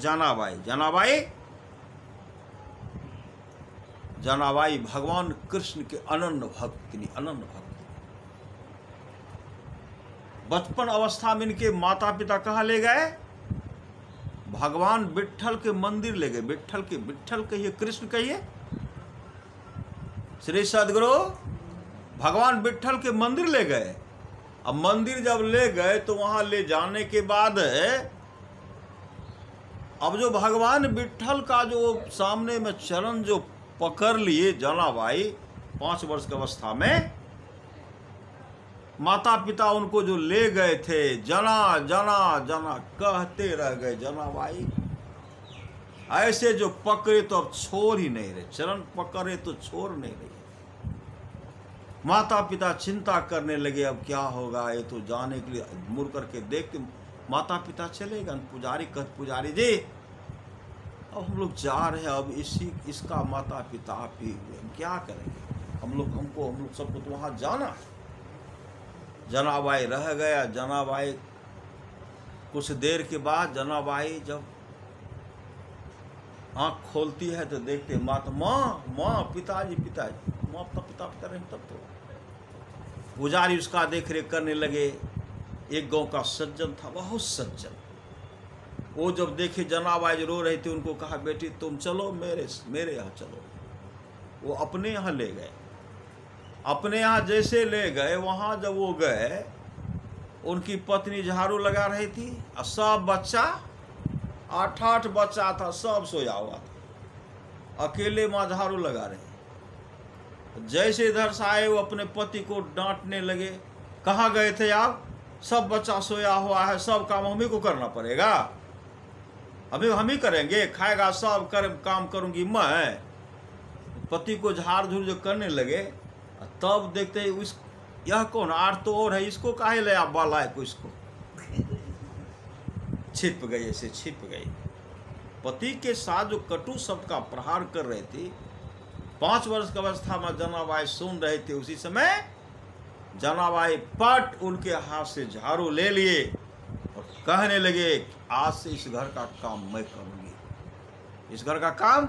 जनाबाई भगवान कृष्ण के अनन्य भक्तिनी, अनन्य भक्त। बचपन अवस्था में इनके माता पिता कहाँ ले गए? भगवान विट्ठल के मंदिर ले गए। विट्ठल कहिए, कृष्ण कहिए, श्री सदगुरु भगवान विट्ठल के मंदिर ले गए। अब मंदिर जब ले गए तो वहां ले जाने के बाद अब जो भगवान विट्ठल का जो सामने में चरण जो पकड़ लिए जनाबाई 5 वर्ष की अवस्था में, माता पिता उनको जो ले गए थे, जना जना जना कहते रह गए। जनाबाई ऐसे जो पकड़े तो अब छोड़ ही नहीं रहे, चरण पकड़े तो छोड़ नहीं रहे। माता पिता चिंता करने लगे, अब क्या होगा, ये तो जाने के लिए मुड़ करके देखते माता पिता चले गए। पुजारी जी अब हम लोग जा रहे हैं, अब इसका माता पिता आप ही हुए, हम क्या करेंगे, हम लोग सबको तो वहां जाना। जनाबाई रह गया। जनाबाई कुछ देर के बाद जनाबाई जब आंख खोलती है तो देखते माँ पिताजी माँ पिता रहे। तब तो पुजारी उसका देख रेख करने लगे। एक गांव का सज्जन था, बहुत सज्जन। वो जब देखे जनाबाई जो रो रही थी, उनको कहा बेटी तुम चलो मेरे यहाँ चलो। वो अपने यहाँ ले गए। अपने यहाँ जैसे ले गए, वहाँ जब वो गए, उनकी पत्नी झाड़ू लगा रही थी और सब बच्चा 8 बच्चा था, सब सोया हुआ था, अकेले माँ झाड़ू लगा रही। जैसे इधर से आए वो अपने पति को डांटने लगे, कहाँ गए थे आप, सब बच्चा सोया हुआ है, सब काम हम ही को करना पड़ेगा, अभी हम ही करेंगे, खाएगा सब काम करूंगी मैं। पति को झाड़ झूड़ जो करने लगे, तब देखते यह कौन, आर तो और है, इसको काहे ले आप बालाए को, इसको छिप गई, ऐसे छिप गई। पति के साथ जो कटु शब्द का प्रहार कर रहे थे, 5 वर्ष की अवस्था में जनाबाई सुन रहे थे। उसी समय जनाबाई पट उनके हाथ से झाड़ू ले लिए और कहने लगे आज से इस घर का काम मैं करूंगी, इस घर का काम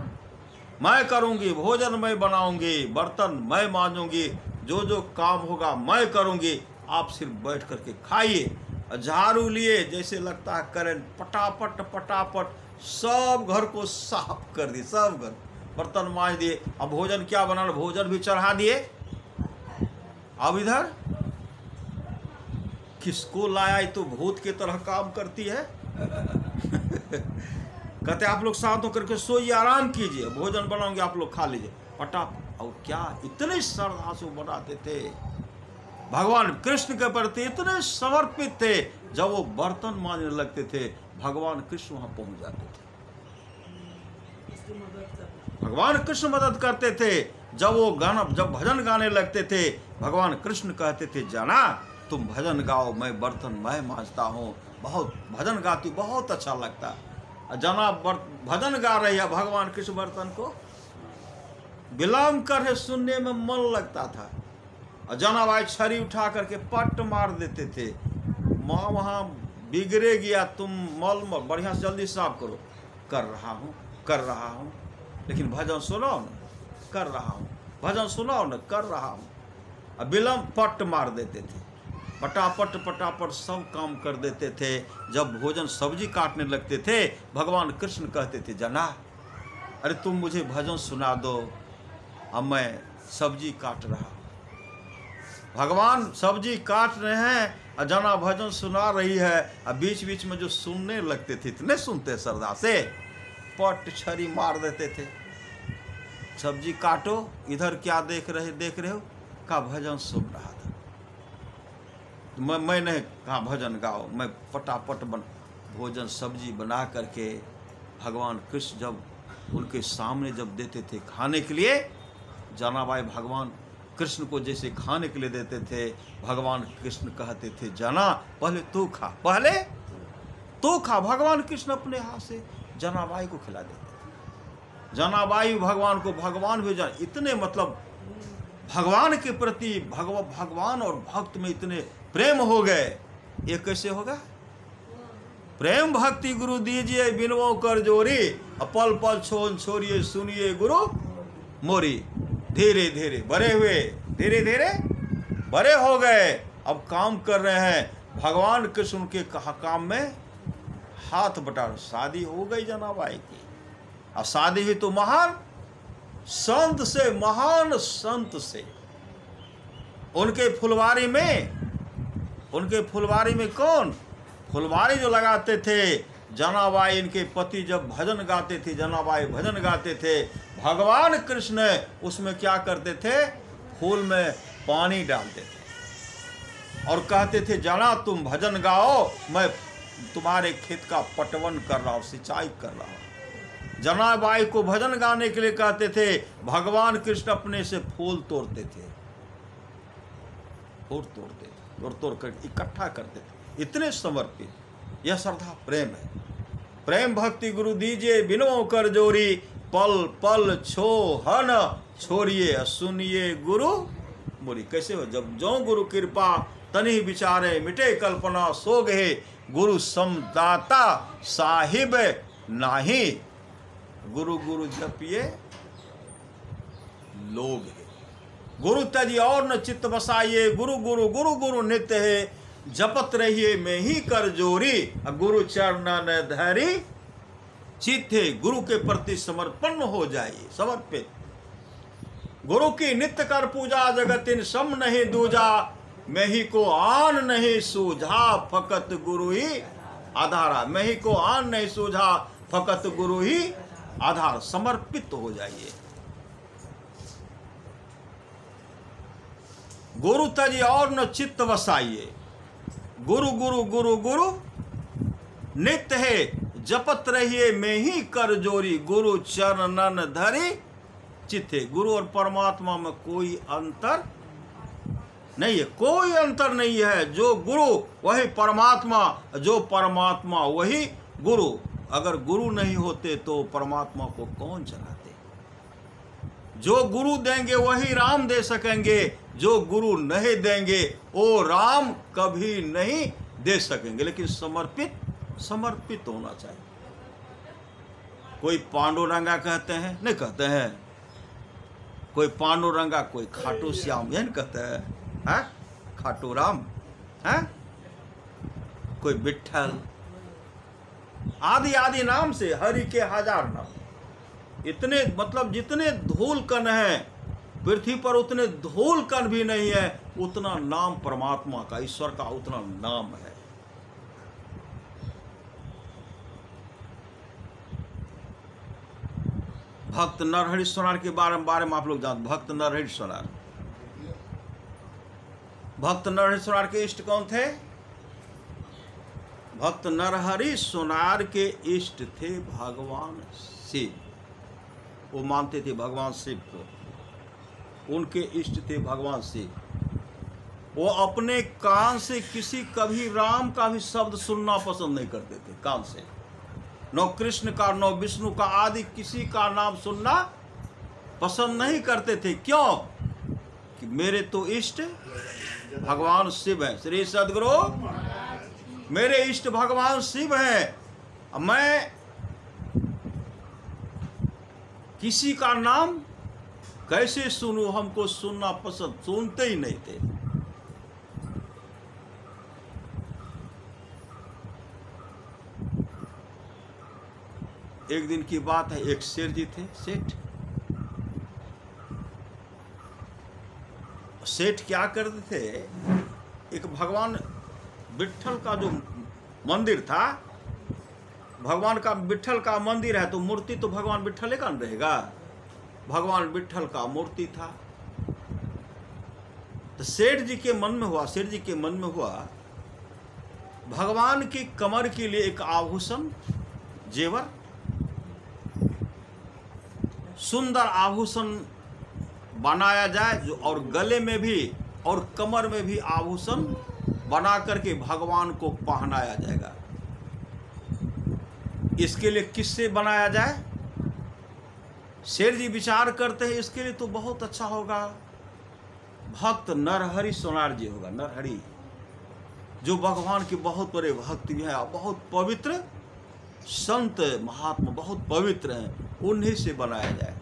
मैं करूंगी, भोजन मैं बनाऊंगी, बर्तन मैं मांजूंगी, जो जो काम होगा मैं करूंगी, आप सिर्फ बैठ करके खाइए। झाड़ू लिए, जैसे लगता है करंट, पटापट सब घर को साफ कर दिए, सब घर बर्तन मांज दिए। अब भोजन क्या बनाना, भोजन भी चढ़ा दिए। अब इधर किसको लाया, तो भूत की तरह काम करती है। कहते आप लोग शांत होकर के सोइए, आराम कीजिए, भोजन बनाओगे आप लोग खा लीजिए पटाप। और क्या इतने श्रद्धा से बनाते थे, भगवान कृष्ण के प्रति इतने समर्पित थे। जब वो बर्तन मांजने लगते थे, भगवान कृष्ण वहां पहुंच जाते थे, भगवान कृष्ण मदद करते थे। जब भजन गाने लगते थे, भगवान कृष्ण कहते थे जाना तुम भजन गाओ, मैं बर्तन मैं मांजता हूँ, बहुत भजन गाती, बहुत अच्छा लगता। जना भजन गा रही है, भगवान कृष्ण बर्तन को विलम्ब कर सुनने में मन लगता था। जनाबाई छड़ी उठा करके पट मार देते थे, माँ वहाँ बिगड़े गया, तुम मल बढ़िया से जल्दी साफ करो। कर रहा हूँ, लेकिन भजन सुनाओ न, कर रहा हूँ, भजन सुनाओ न, कर रहा हूँ। अब विलम्ब पट मार देते थे, पटापट सब काम कर देते थे। जब भोजन सब्जी काटने लगते थे, भगवान कृष्ण कहते थे जना अरे तुम मुझे भजन सुना दो, अब मैं सब्जी काट रहा हूँ। भगवान सब्जी काट रहे हैं और जना भजन सुना रही है। अब बीच बीच में जो सुनने लगते थे, इतने सुनते श्रद्धा से, पट छड़ी मार देते थे। सब्जी काटो, इधर क्या देख रहे हो, का भजन सुन रहा था। मैं नहीं कहा भजन गाओ, मैं पटापट भोजन सब्जी बना करके भगवान कृष्ण जब उनके सामने जब देते थे खाने के लिए, जनाबाई भगवान कृष्ण को जैसे खाने के लिए देते थे, भगवान कृष्ण कहते थे जना पहले तू खा। भगवान कृष्ण अपने हाथ से जनाबाई को खिला देते थे। जनाबाई भगवान को भगवान भी जान, इतने मतलब भगवान के प्रति भगवान और भक्त में इतने प्रेम हो गए। ये कैसे होगा? प्रेम भक्ति गुरु दीजिए बिनवो कर जोरी, पल पल छोड़िए सुनिए गुरु मोरी। धीरे धीरे बड़े हुए, धीरे धीरे बड़े हो गए, अब काम कर रहे हैं भगवान कृष्ण के काम में हाथ बटा। शादी हो गई जनाबाई की, और शादी हुई तो महान संत से, महान संत से। उनके फुलवारी में कौन? फुलवारी जो लगाते थे जनाबाई, इनके पति जब भजन गाते थे, जनाबाई भजन गाते थे, भगवान कृष्ण उसमें क्या करते थे? फूल में पानी डालते थे और कहते थे जना तुम भजन गाओ, मैं तुम्हारे खेत का पटवन कर रहा हूं, सिंचाई कर रहा हूं। जनाबाई को भजन गाने के लिए कहते थे, भगवान कृष्ण अपने से फूल तोड़ते थे, फूल तोड़ते थे, तोड़ कर इकट्ठा करते थे। इतने समर्पित, यह श्रद्धा प्रेम है। प्रेम भक्ति गुरु दीजिए बिनवो कर जोरी, पल पल छोहन छोड़िए सुनिए गुरु मोरी। कैसे हो? जब जो गुरु कृपा तनि विचारे, मिटे कल्पना सो गए, गुरु समदाता साहिब नाही, गुरु गुरु जपिए लोग है। गुरु तजी और न चित्त बसाइए, गुरु गुरु गुरु गुरु नित्य है, जपत रहिए में ही कर जोरी, गुरु चरणन धरी चित्ते। गुरु के प्रति समर्पण हो जाइए, समर्पित। गुरु की नित्य कर पूजा, जगतिन सम नहीं दूजा, मैं ही को आन नहीं सूझा, फकत गुरु ही आधारा। मैं ही को आन नहीं सूझा, फकत गुरु ही आधार। समर्पित हो जाइए। गुरु तजी और न चित्त बसाइए, गुरु गुरु गुरु गुरु नित्य है, जपत रहिए में ही कर जोरी, गुरु चरणन धरी चित्ते। गुरु और परमात्मा में कोई अंतर नहीं है, कोई अंतर नहीं है। जो गुरु वही परमात्मा, जो परमात्मा वही गुरु। अगर गुरु नहीं होते तो परमात्मा को कौन चलाते? जो गुरु देंगे वही राम दे सकेंगे, जो गुरु नहीं देंगे वो राम कभी नहीं दे सकेंगे। लेकिन समर्पित होना चाहिए। कोई पांडुरंगा कहते हैं, नहीं कहते हैं? कोई पांडुरंगा, कोई खाटू श्याम, यह नहीं कहते हैं? खाटू राम है, कोई विठल, आदि आदि नाम से, हरि के हजार नाम। इतने मतलब जितने धूल कण है पृथ्वी पर, उतने धूल कण भी नहीं है उतना नाम परमात्मा का, ईश्वर का उतना नाम है। भक्त नरहरि सोनार के बारे में आप लोग जानते। भक्त नरहरि सोनार, भक्त नरहरि सोनार के इष्ट कौन थे? भक्त नरहरि सोनार के इष्ट थे भगवान शिव। वो मानते थे भगवान शिव को, उनके इष्ट थे भगवान शिव। वो अपने कान से किसी कभी राम का भी शब्द सुनना पसंद नहीं करते थे, कान से। न कृष्ण का, न विष्णु का, आदि किसी का नाम सुनना पसंद नहीं करते थे। क्यों? कि मेरे तो इष्ट भगवान शिव हैं। श्री सद्गुरु, मेरे इष्ट भगवान शिव हैं। मैं किसी का नाम कैसे सुनूं? हमको सुनना पसंद, सुनते ही नहीं थे। एक दिन की बात है, एक सेठ जी थे। सेठ क्या करते थे, एक भगवान विट्ठल का जो मंदिर था, भगवान का विट्ठल का मंदिर है तो मूर्ति तो भगवान विट्ठल का रहेगा। भगवान विट्ठल का मूर्ति था। तो सेठ जी के मन में हुआ भगवान की कमर के लिए एक आभूषण, जेवर, सुंदर आभूषण बनाया जाए, जो और गले में भी और कमर में भी आभूषण बना करके भगवान को पहनाया जाएगा। इसके लिए किससे बनाया जाए? शेर जी विचार करते हैं इसके लिए तो बहुत अच्छा होगा, भक्त नरहरि सोनार जी होगा। नरहरि जो भगवान के बहुत बड़े भक्त भी हैं, बहुत पवित्र संत महात्मा, बहुत पवित्र हैं, उन्हीं से बनाया जाए।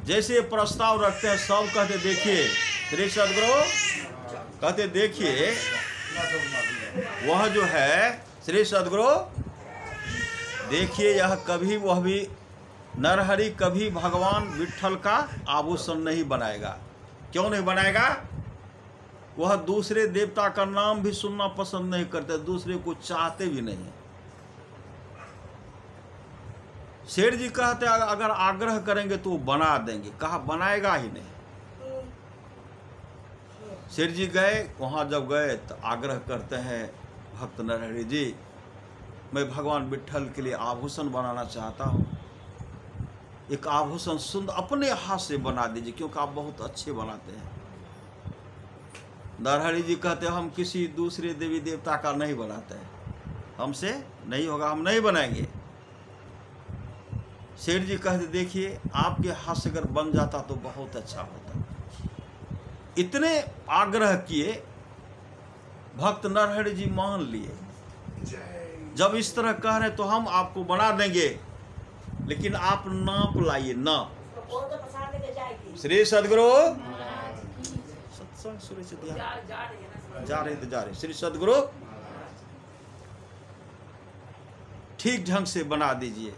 जैसे प्रस्ताव रखते हैं, सब कहते देखिए श्री सदगुरु कहते देखिए वह जो है श्री सदगुरु देखिए, यह कभी वह भी नरहरि कभी भगवान विट्ठल का आभूषण नहीं बनाएगा। क्यों नहीं बनाएगा? वह दूसरे देवता का नाम भी सुनना पसंद नहीं करते, दूसरे को चाहते भी नहीं। शेर जी कहते अगर आग्रह करेंगे तो वो बना देंगे, कहा बनाएगा ही नहीं। शेर जी गए, वहां जब गए तो आग्रह करते हैं भक्त नरहरि जी, मैं भगवान विट्ठल के लिए आभूषण बनाना चाहता हूँ, एक आभूषण सुंदर अपने हाथ से बना दीजिए, क्योंकि आप बहुत अच्छे बनाते हैं। नरहरि जी कहते हम किसी दूसरे देवी देवता का नहीं बनाते हैं, हमसे नहीं होगा, हम नहीं बनाएंगे। शेर जी कहते देखिए आपके हाथ से अगर बन जाता तो बहुत अच्छा होता। इतने आग्रह किए, भक्त नरहरि जी मान लिए। जब इस तरह कह रहे तो हम आपको बना देंगे, लेकिन आप नाप लाइए, नाप। श्री सदगुरु सत्संग सुरे से जा रहे श्री सदगुरु ठीक ढंग से बना दीजिए।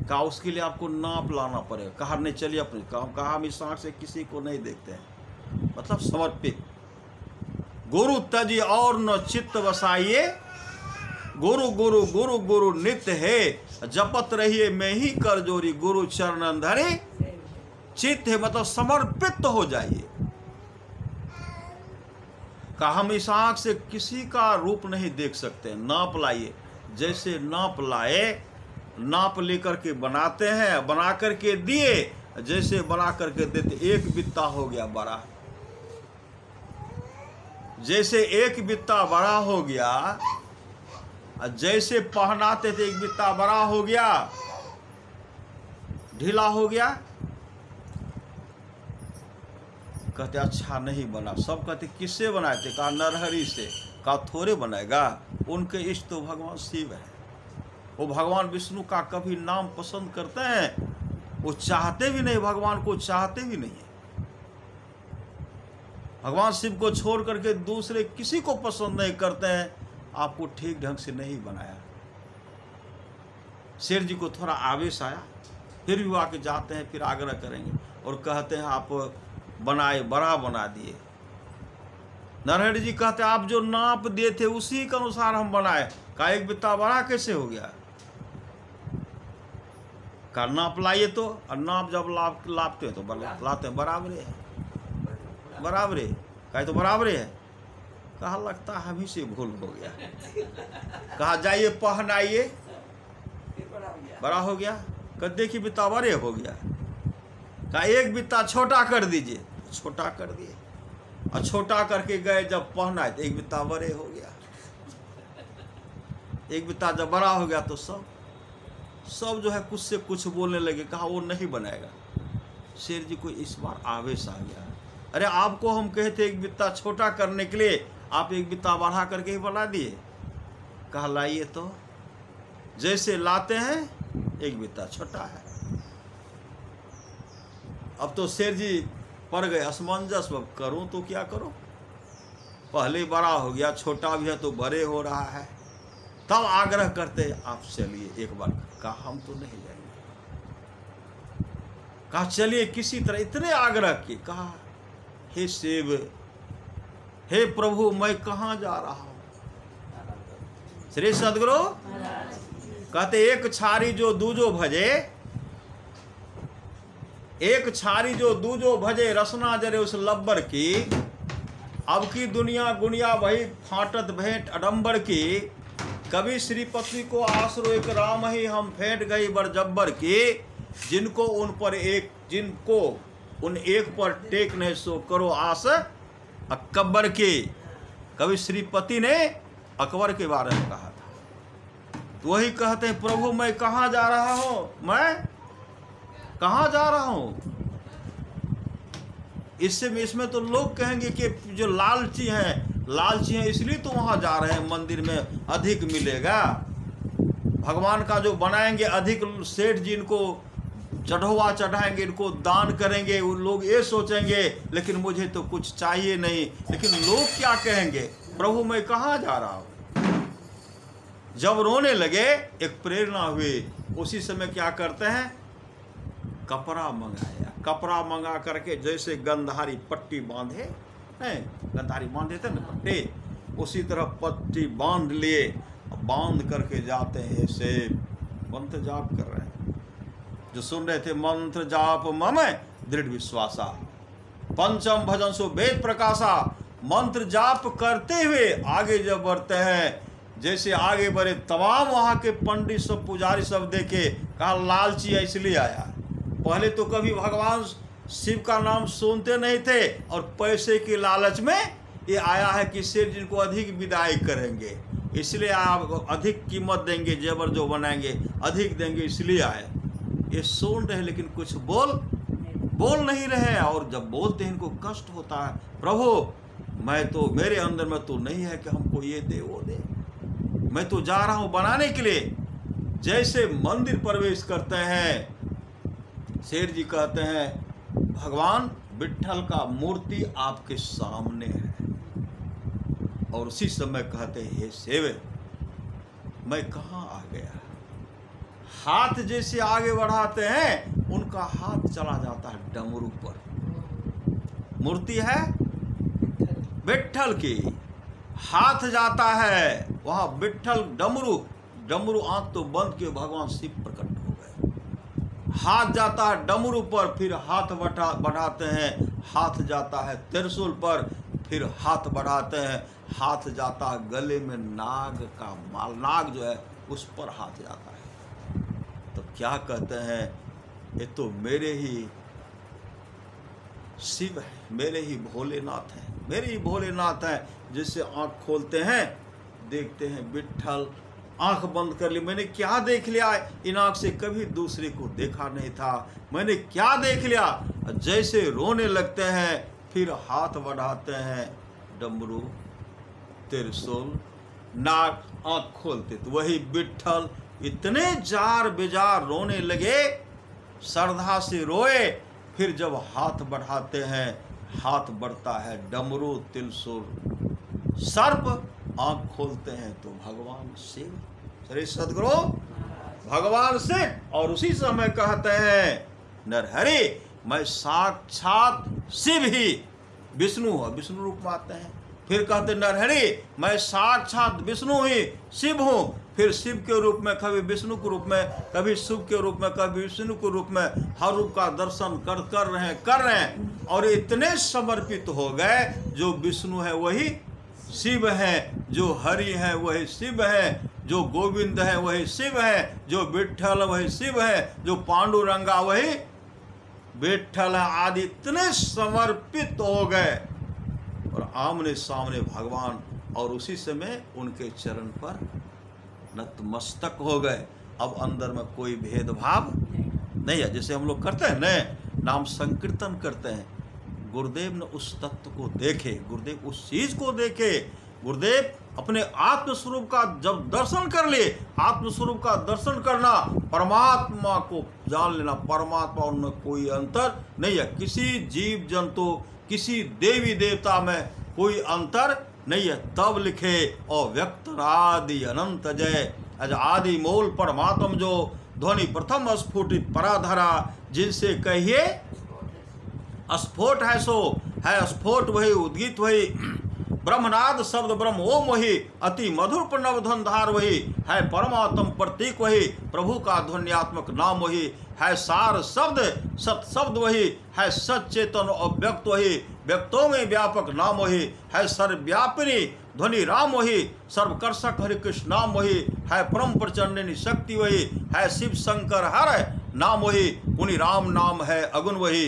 कहा उसके लिए आपको नाप लाना पड़ेगा। कहा नहीं चलिए अपने काम, कहा हम इस आंख से किसी को नहीं देखते हैं, मतलब समर्पित। गुरु तजी और न चित्त बसाइए, गुरु गुरु गुरु गुरु नित्य है, जपत रहिए मैं ही कर जोरी, गुरु चरण धरे चित्त है, मतलब समर्पित हो जाइए। कहा हम इस आंख से किसी का रूप नहीं देख सकते, नाप लाइए। जैसे नाप लाए, नाप लेकर के बनाते हैं, बना करके दिए, जैसे बना करके देते, एक बित्ता हो गया बड़ा। जैसे एक बित्ता बड़ा हो गया, जैसे पहनाते थे एक बित्ता बड़ा हो गया, ढीला हो गया। कहते अच्छा नहीं बना। सब कहते किससे बनाए थे? कहा नरहरि से। कहा थोड़े बनाएगा, उनके इष्ट तो भगवान शिव है, वो भगवान विष्णु का कभी नाम पसंद करते हैं? वो चाहते भी नहीं, भगवान को चाहते भी नहीं है। भगवान शिव को छोड़ करके दूसरे किसी को पसंद नहीं करते हैं। आपको ठीक ढंग से नहीं बनाया। शेर जी को थोड़ा आवेश आया, फिर भी आके जाते हैं, फिर आग्रह करेंगे और कहते हैं आप बनाए, बड़ा बना दिए। नरहरि जी कहते आप जो नाप दिए थे उसी के अनुसार हम बनाए। का एक बित्ता बड़ा कैसे हो गया? का नाप लाइए तो, और नाप जब लापते हैं तो लाते हैं बराबर है, बराबर है। कहे तो बराबर है। कहा लगता हम ही से भूल हो गया। कहा जाइए पहनाइए, बड़ा हो गया। कहा देखिए बित्ता बड़े हो गया। कहा एक बित्ता छोटा कर दीजिए, छोटा कर दिए, और छोटा करके गए जब पहनाए तो एक बित्ता बड़े हो गया। एक बित्ता जब बड़ा हो गया तो सब जो है कुछ से कुछ बोलने लगे। कहा वो नहीं बनाएगा। शेर जी को इस बार आवेश आ गया। अरे आपको हम कहे थे एक बित्ता छोटा करने के लिए, आप एक बित्ता बढ़ा करके ही बना दिए। कहा लाइए तो। जैसे लाते हैं एक बित्ता छोटा है। अब तो शेर जी पड़ गए असमंजस, अब करूं तो क्या करूं? पहले बड़ा हो गया, छोटा भी है तो बड़े हो रहा है। तब आग्रह करते आप चलिए एक बार। कहा हम तो नहीं जाएंगे। कहा चलिए किसी तरह, इतने आग्रह किए। कहा हे शिव, हे प्रभु, मैं कहाँ जा रहा हूं? श्री सदगुरु कहते एक छारी जो दूजो भजे, एक छारी जो दूजो भजे, रसना जरे उस लब्बर की। अब की दुनिया गुनिया वही फाटत भेंट अडंबर की। कभी श्रीपति को आसरो एक राम ही हम फेंट गई बर जब्बर की। जिनको उन पर एक, जिनको उन एक पर टेक नहीं सो करो आस अकबर की। कभी श्रीपति ने अकबर के बारे में कहा था। तो वही कहते हैं, प्रभु मैं कहाँ जा रहा हूँ, मैं कहाँ जा रहा हूँ। इसमें तो लोग कहेंगे कि जो लालची हैं इसलिए तो वहाँ जा रहे हैं, मंदिर में अधिक मिलेगा, भगवान का जो बनाएंगे अधिक, सेठ जी इनको चढ़वा चढ़ाएंगे, इनको दान करेंगे, वो लोग ये सोचेंगे, लेकिन मुझे तो कुछ चाहिए नहीं। लेकिन लोग क्या कहेंगे, प्रभु मैं कहाँ जा रहा हूँ। जब रोने लगे, एक प्रेरणा हुई, उसी समय क्या करते हैं, कपड़ा मंगाया, कपड़ा मंगा करके जैसे गंधारी पट्टी बांधे हैं, गंधारी बांधे थे ना पट्टी, उसी तरह पट्टी बांध लिए, बांध करके जाते हैं, ऐसे मंत्र जाप कर रहे हैं। जो सुन रहे थे, मंत्र जाप मम दृढ़ विश्वासा, पंचम भजन सो वेद प्रकाशा। मंत्र जाप करते हुए आगे जब बढ़ते हैं, जैसे आगे बढ़े, तमाम वहाँ के पंडित सब, पुजारी सब देखे, कहा लालची है इसलिए आया। पहले तो कभी भगवान शिव का नाम सुनते नहीं थे, और पैसे के लालच में ये आया है कि सेठ जिनको अधिक विदाई करेंगे, इसलिए आप अधिक कीमत देंगे, जेवर जो बनाएंगे अधिक देंगे, इसलिए आए। ये सुन रहे लेकिन कुछ बोल नहीं रहे, और जब बोलते हैं इनको कष्ट होता है, प्रभु मैं तो, मेरे अंदर में तो नहीं है कि हमको ये दे वो दे, मैं तो जा रहा हूँ बनाने के लिए। जैसे मंदिर प्रवेश करते हैं, शेर जी कहते हैं भगवान विट्ठल का मूर्ति आपके सामने है, और उसी समय कहते हैं हे सेवक मैं कहाँ आ गया। हाथ जैसे आगे बढ़ाते हैं, उनका हाथ चला जाता है डमरू पर। मूर्ति है विट्ठल की, हाथ जाता है वहां विट्ठल, डमरू आंख तो बंद के भगवान शिव प्रकट हो गए। हाथ जाता है डमरू पर, फिर हाथ बढ़ाते हैं, हाथ जाता है त्रिशूल पर, फिर हाथ बढ़ाते हैं, हाथ जाता है गले में नाग का माल, नाग जो है उस पर हाथ जाता है। तो क्या कहते हैं, ये तो मेरे ही शिव है, मेरे ही भोलेनाथ हैं, मेरे ही भोलेनाथ हैं। जिससे आंख खोलते हैं, देखते हैं विट्ठल, आंख बंद कर ली, मैंने क्या देख लिया, इन आंख से कभी दूसरे को देखा नहीं था, मैंने क्या देख लिया। जैसे रोने लगते हैं, फिर हाथ बढ़ाते हैं, डमरू त्रिशूल नाग, आंख खोलते तो वही विट्ठल। इतने जार बेजार रोने लगे, श्रद्धा से रोए। फिर जब हाथ बढ़ाते हैं, हाथ बढ़ता है डमरू त्रिशूल सर्प, आंख खोलते हैं तो भगवान शिव, श्री सद्गुरु भगवान शिव। और उसी समय कहते हैं नरहरि मैं साक्षात शिव ही विष्णु हूँ, विष्णु रूप में आते हैं। फिर कहते नरहरि मैं साक्षात विष्णु ही शिव हूँ। फिर शिव के रूप में, कभी विष्णु के रूप में, कभी शिव के रूप में, कभी विष्णु के रूप में, हर रूप का दर्शन कर रहे हैं। और इतने समर्पित हो गए, जो विष्णु है वही शिव है, जो हरि है वही शिव है, जो गोविंद है वही शिव है, जो विट्ठल वही शिव है, जो पांडुरंगा वही विट्ठल है आदि। इतने समर्पित हो गए और आमने सामने भगवान, और उसी समय उनके चरण पर नतमस्तक हो गए। अब अंदर में कोई भेदभाव नहीं है। जैसे हम लोग करते हैं न, नाम संकीर्तन करते हैं, गुरुदेव ने उस तत्व को देखे, गुरुदेव उस चीज को देखे। गुरुदेव अपने आत्मस्वरूप का जब दर्शन कर लिए, आत्मस्वरूप का दर्शन करना, परमात्मा को जान लेना, परमात्मा उनमें कोई अंतर नहीं है। किसी जीव जंतु, किसी देवी देवता में कोई अंतर नहीं है। तब लिखे अव्यक्त आदि अनंत जय, अज आदि मूल परमात्म जो ध्वनि प्रथम स्फुटित पराधरा, जिनसे कहिए स्फोट है सो है, स्फोट वही उद्गीत वही, ब्रह्मनाद शब्द ब्रह्म ओम वही, अति मधुर प्रणव धनधार वही है, परमात्म प्रतीक वही, प्रभु का ध्वन्यात्मक नाम वही है, सार शब्द सत शब्द वही है, सचेतन अव्यक्त वही, व्यक्तों में व्यापक नाम वही है, सर्वव्यापिनी ध्वनि राम वही, सर्वकर्षक हरि कृष्ण नाम वही है, परम प्रचंडिनी शक्ति वही है, शिव शंकर हर नाम वही, पुनि राम नाम है अगुण वही।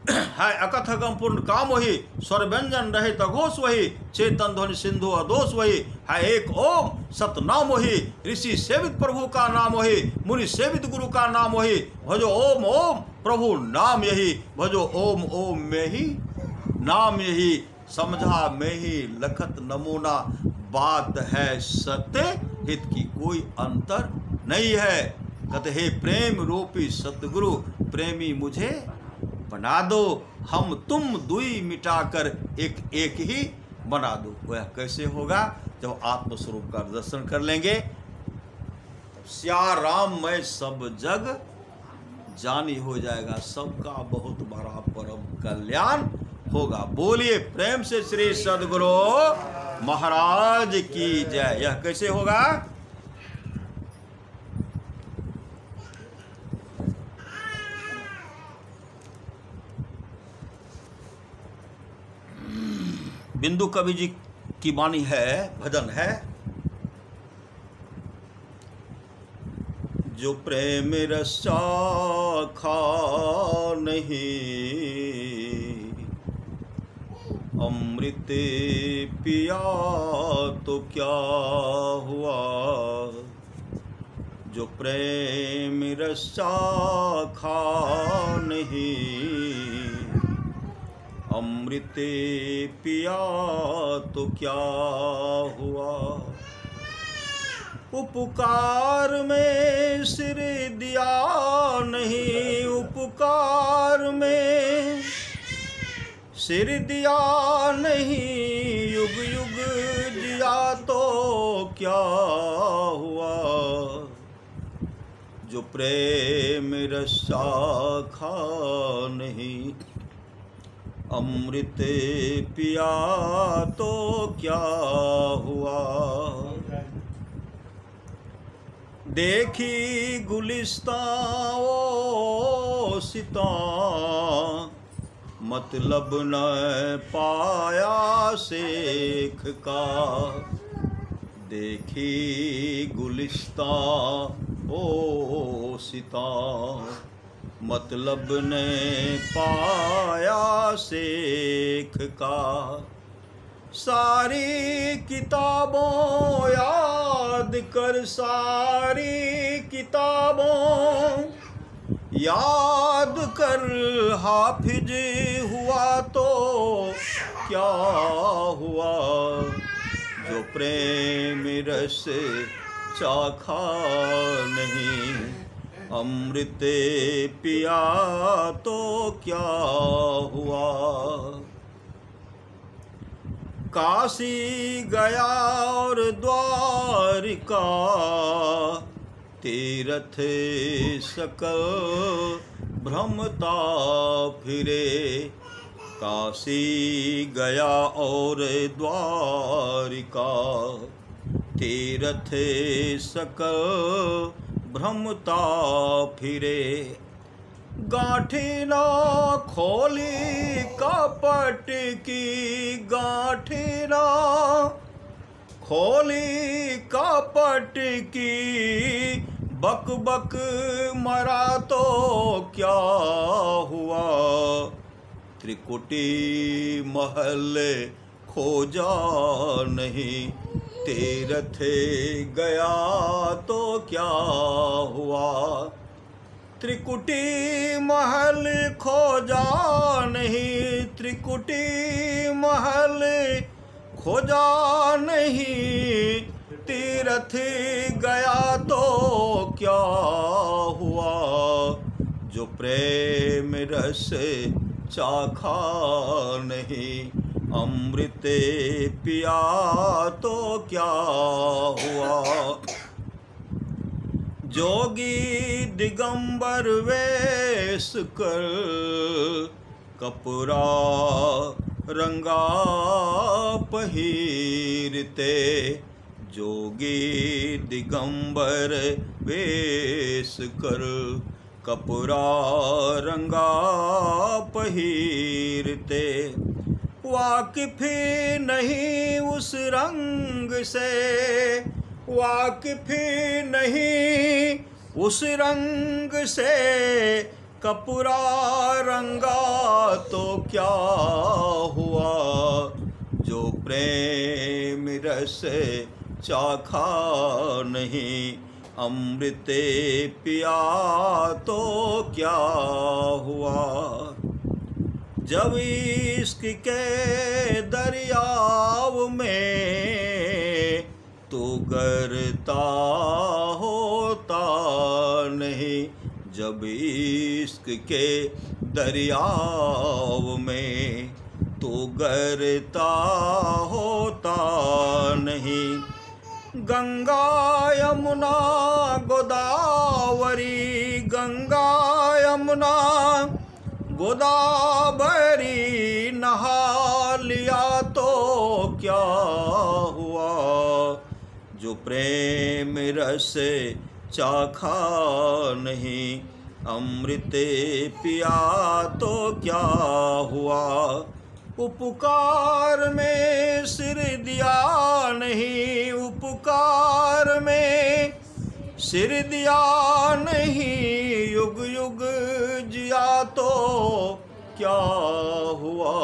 है अकथगम पूर्ण काम वही, स्वर व्यंजन रहे तघोष वही, चेतन ध्वनि सिंधु अदोष वही, है एक ओम सतनाम वही, ऋषि सेवित प्रभु का नाम वही, मुनि सेवित गुरु का नाम वही, भजो ओम ओम प्रभु नाम यही, भजो ओम ओम में ही नाम यही, समझा में ही लखत नमूना, बात है सत्य हित की कोई अंतर नहीं है। कहते हे प्रेम रूपी सतगुरु, प्रेमी मुझे बना दो, हम तुम दुई मिटाकर एक एक ही बना दो। वह कैसे होगा? जब आत्मस्वरूप का दर्शन कर लेंगे तब श्या राम मैं सब जग जानी हो जाएगा, सबका बहुत बड़ा परम कल्याण होगा। बोलिए प्रेम से श्री सद्गुरु महाराज की जय। यह कैसे होगा? बिंदु कवि जी की वाणी है, भजन है, जो प्रेम रस चाखा नहीं, अमृत पिया तो क्या हुआ, जो प्रेम रस चाखा नहीं, अमृत पिया तो क्या हुआ, उपकार में सिर दिया नहीं, उपकार में सिर दिया नहीं, युग युग जिया तो क्या हुआ, जो प्रेम रस चाखा नहीं, अमृत पिया तो क्या हुआ। देखी गुलिस्तां ओ सिता, मतलब न पाया शेख का, देखी गुलिस्तां ओ सिता, मतलब ने पाया शेख का, सारी किताबों याद कर, सारी किताबों याद कर, हाफिज हुआ तो क्या हुआ, जो प्रेम रस चाखा नहीं, अमृत पिया तो क्या हुआ। काशी गया और द्वारिका, तीर्थ सकल भ्रमता फिरे, काशी गया और द्वारिका, तीर्थ सकल भ्रमता फिरे, गांठी ना खोली कपट की, गांठी ना खोली कपट की, बक बक मरा तो क्या हुआ, त्रिकुटी महल खोजा नहीं, तीर्थ गया तो क्या हुआ, त्रिकुटी महल खोजा नहीं, त्रिकुटी महल खोजा नहीं, तीर्थ गया तो क्या हुआ, जो प्रेम रस चाखा नहीं, अमृत पिया तो क्या हुआ, जोगी दिगंबर वेश कर, कपड़ा रंगा पहिरते, जोगी दिगंबर वेश कर, कपड़ा रंगा पहिरते, वाकिफ नहीं उस रंग से, वाकिफ नहीं उस रंग से, कपूरा रंगा तो क्या हुआ, जो प्रेम रस चाखा नहीं, अमृत पिया तो क्या हुआ। जब इश्क के दरियाव में तू गरता होता नहीं, जब इश्क के दरियाव में तू गरता होता नहीं। गंगा यमुना गोदावरी, गंगा यमुना गोदावरी नहा लिया तो क्या हुआ, जो प्रेम रस चाखा नहीं, अमृत पिया तो क्या हुआ। उपकार में सिर दिया नहीं, उपकार में सिर दिया नहीं, युग युग जिया तो क्या हुआ,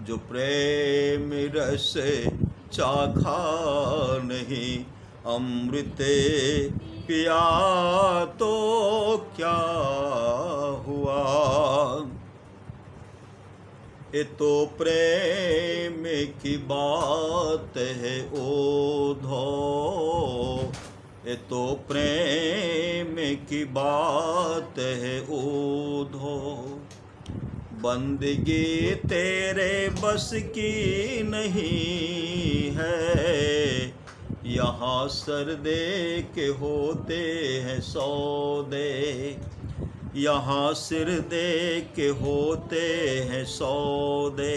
जो प्रेम रस चाखा नहीं, अमृत पिया तो क्या हुआ। ये तो प्रेम की बात है ओधो, ये तो प्रेम की बात है ओधो। बंदगी तेरे बस की नहीं है, यहाँ सरदे के होते हैं सौदे, यहाँ सिर दे के होते हैं सौदे।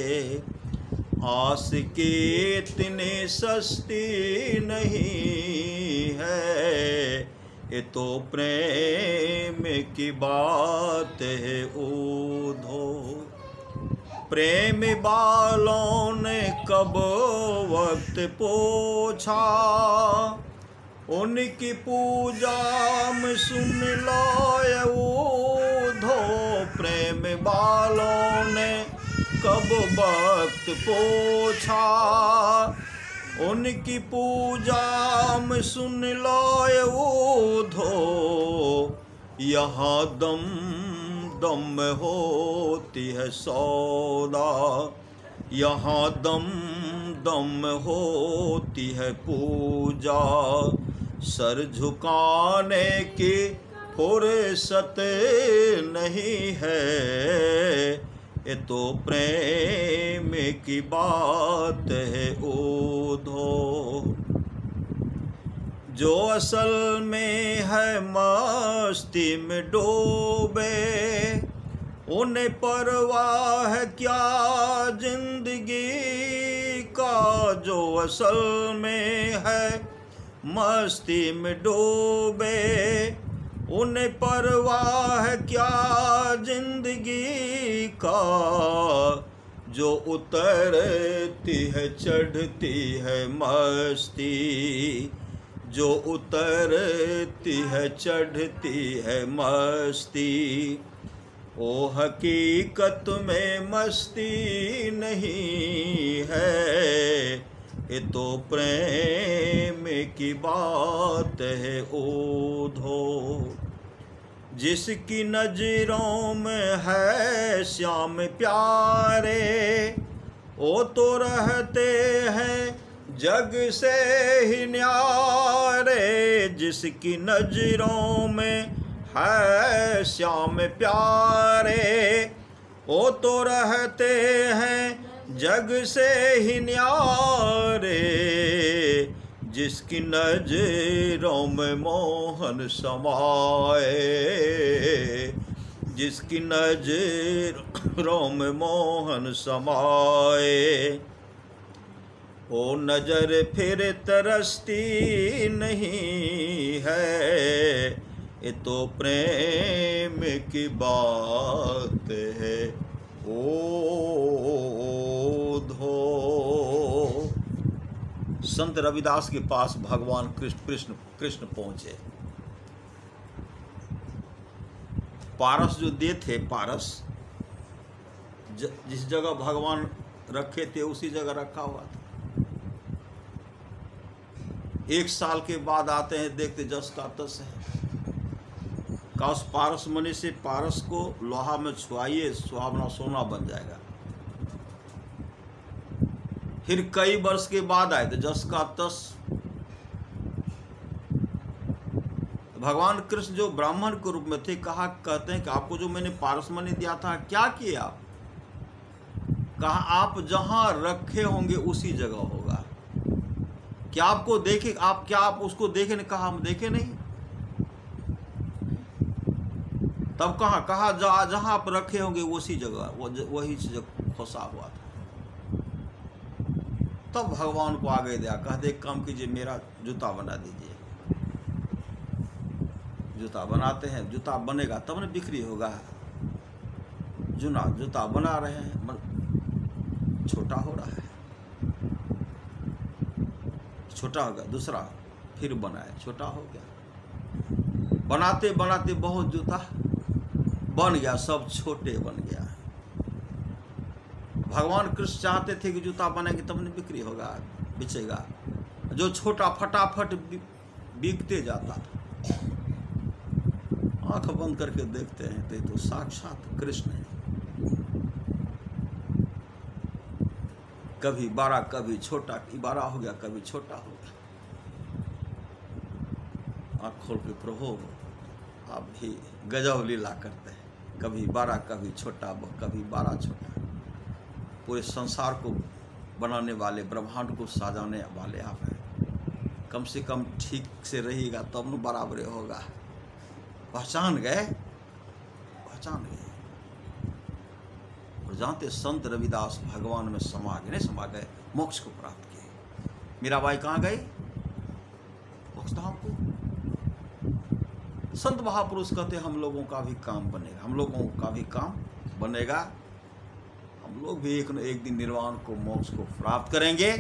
आस की इतनी सस्ती नहीं है, ये तो प्रेम की बात है ओधो। प्रेम बालों ने कब वक्त पोछा, उनकी पूजा में सुन लो ये ओधो। प्रेम बालों ने कब वक्त पोछा, उनकी पूजा में सुन लो ये ओधो। यहाँ दम दम में होती है सौदा, यहाँ दम दम में होती है पूजा। सर झुकाने की फुर्सत नहीं है, ये तो प्रेम की बात है ओधो। जो असल में है मस्ती में डूबे, उन्हें परवाह है क्या जिंदगी का। जो असल में है मस्ती में डूबे, उन्हें परवाह है क्या जिंदगी का। जो उतरती है चढ़ती है मस्ती, जो उतरती है चढ़ती है मस्ती। ओ हकीकत में मस्ती नहीं है, ये तो प्रेम की बात है ओधो। जिसकी नजरों में है श्याम प्यारे, वो तो रहते हैं जग से ही न्यारे। जिसकी नजरों में है श्याम प्यारे, वो तो रहते हैं जग से ही न्यारे। जिसकी नजरों में मोहन समाए, जिसकी नजरों में मोहन समाए। वो नजर फिर तरसती नहीं है, ये तो प्रेम की बात है ओधो। संत रविदास के पास भगवान कृष्ण पहुंचे। पारस जो दे थे, पारस जिस जगह भगवान रखे थे उसी जगह रखा हुआ था। 1 साल के बाद आते हैं, देखते जस का तस है। का उस पारस मणि से पारस को लोहा में छुआइए, सुहावना सोना बन जाएगा। फिर कई वर्ष के बाद आए थे, जस का तस। भगवान कृष्ण जो ब्राह्मण के रूप में थे, कहते हैं कि आपको जो मैंने पारस मणि दिया था, क्या किए आप? कहा आप जहां रखे होंगे उसी जगह होगा। क्या आपको देखे, आप उसको देखे? ने कहा हम देखे नहीं। तब कहा जहां आप रखे होंगे उसी जगह, वही जगह खोसा हुआ था। तब भगवान को आगे दिया, कहते एक काम कीजिए, मेरा जूता बना दीजिए। जूता बनाते हैं, जूता बनेगा तब न बिक्री होगा। जूता बना रहे हैं, छोटा हो रहा है, छोटा हो गया। दूसरा फिर बनाए, छोटा हो गया। बनाते बनाते बहुत जूता बन गया, सब छोटे बन गया। भगवान कृष्ण चाहते थे कि जूता बनेंगे तब न बिक्री होगा, बिचेगा। जो छोटा फटाफट बिकते जाता था। आंख बंद करके देखते हैं तो साक्षात कृष्ण है। कभी बड़ा कभी छोटा, बड़ा हो गया कभी छोटा हो गया। आंख खोल के प्रभु आप भी गजब लीला करते हैं, कभी बड़ा कभी छोटा, कभी बड़ा छोटा। पूरे संसार को बनाने वाले, ब्रह्मांड को सजाने वाले आप हैं। कम से कम ठीक से रहिएगा तब न बराबर होगा। पहचान गए, पहचान गए। और जानते संत रविदास भगवान में समा गए, मोक्ष को प्राप्त किए। मीराबाई कहाँ गई? मोक्ष धाम को। संत महापुरुष कहते हम लोगों का भी काम बनेगा, हम लोगों का भी काम बनेगा। हम लोग भी एक दिन निर्वाण को, मोक्ष को प्राप्त करेंगे।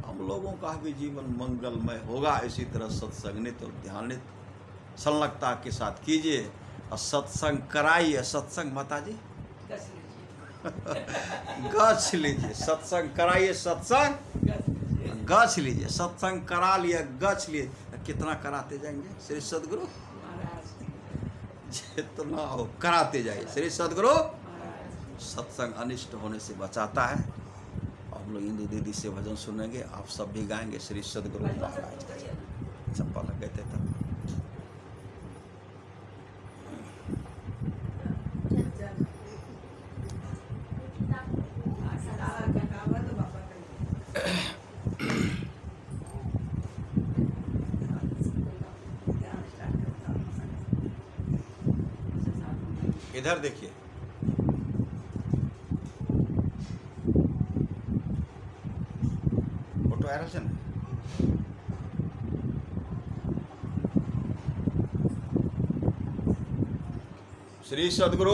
हम लोगों का भी जीवन मंगलमय होगा। इसी तरह सत्संगित और ध्यानित संलग्नता के साथ कीजिए और सत्संग कराइए। सत्संग माता जी गछ लीजिए, सत्संग कराइए, सत्संग गछ लीजिए। सत्संग करा लिया, गछ लिए, कितना कराते जाएंगे श्री सदगुरु? जितना हो कराते जाइए श्री सदगुरु। सत्संग अनिष्ट होने से बचाता है। हम लोग इंदु दीदी से भजन सुनेंगे, आप सब भी गाएंगे श्री सदगुरु महाराज। चप्पा लग गए थे तब। इधर देखिए, फोटो आ रहा है ना? श्री सदगुरु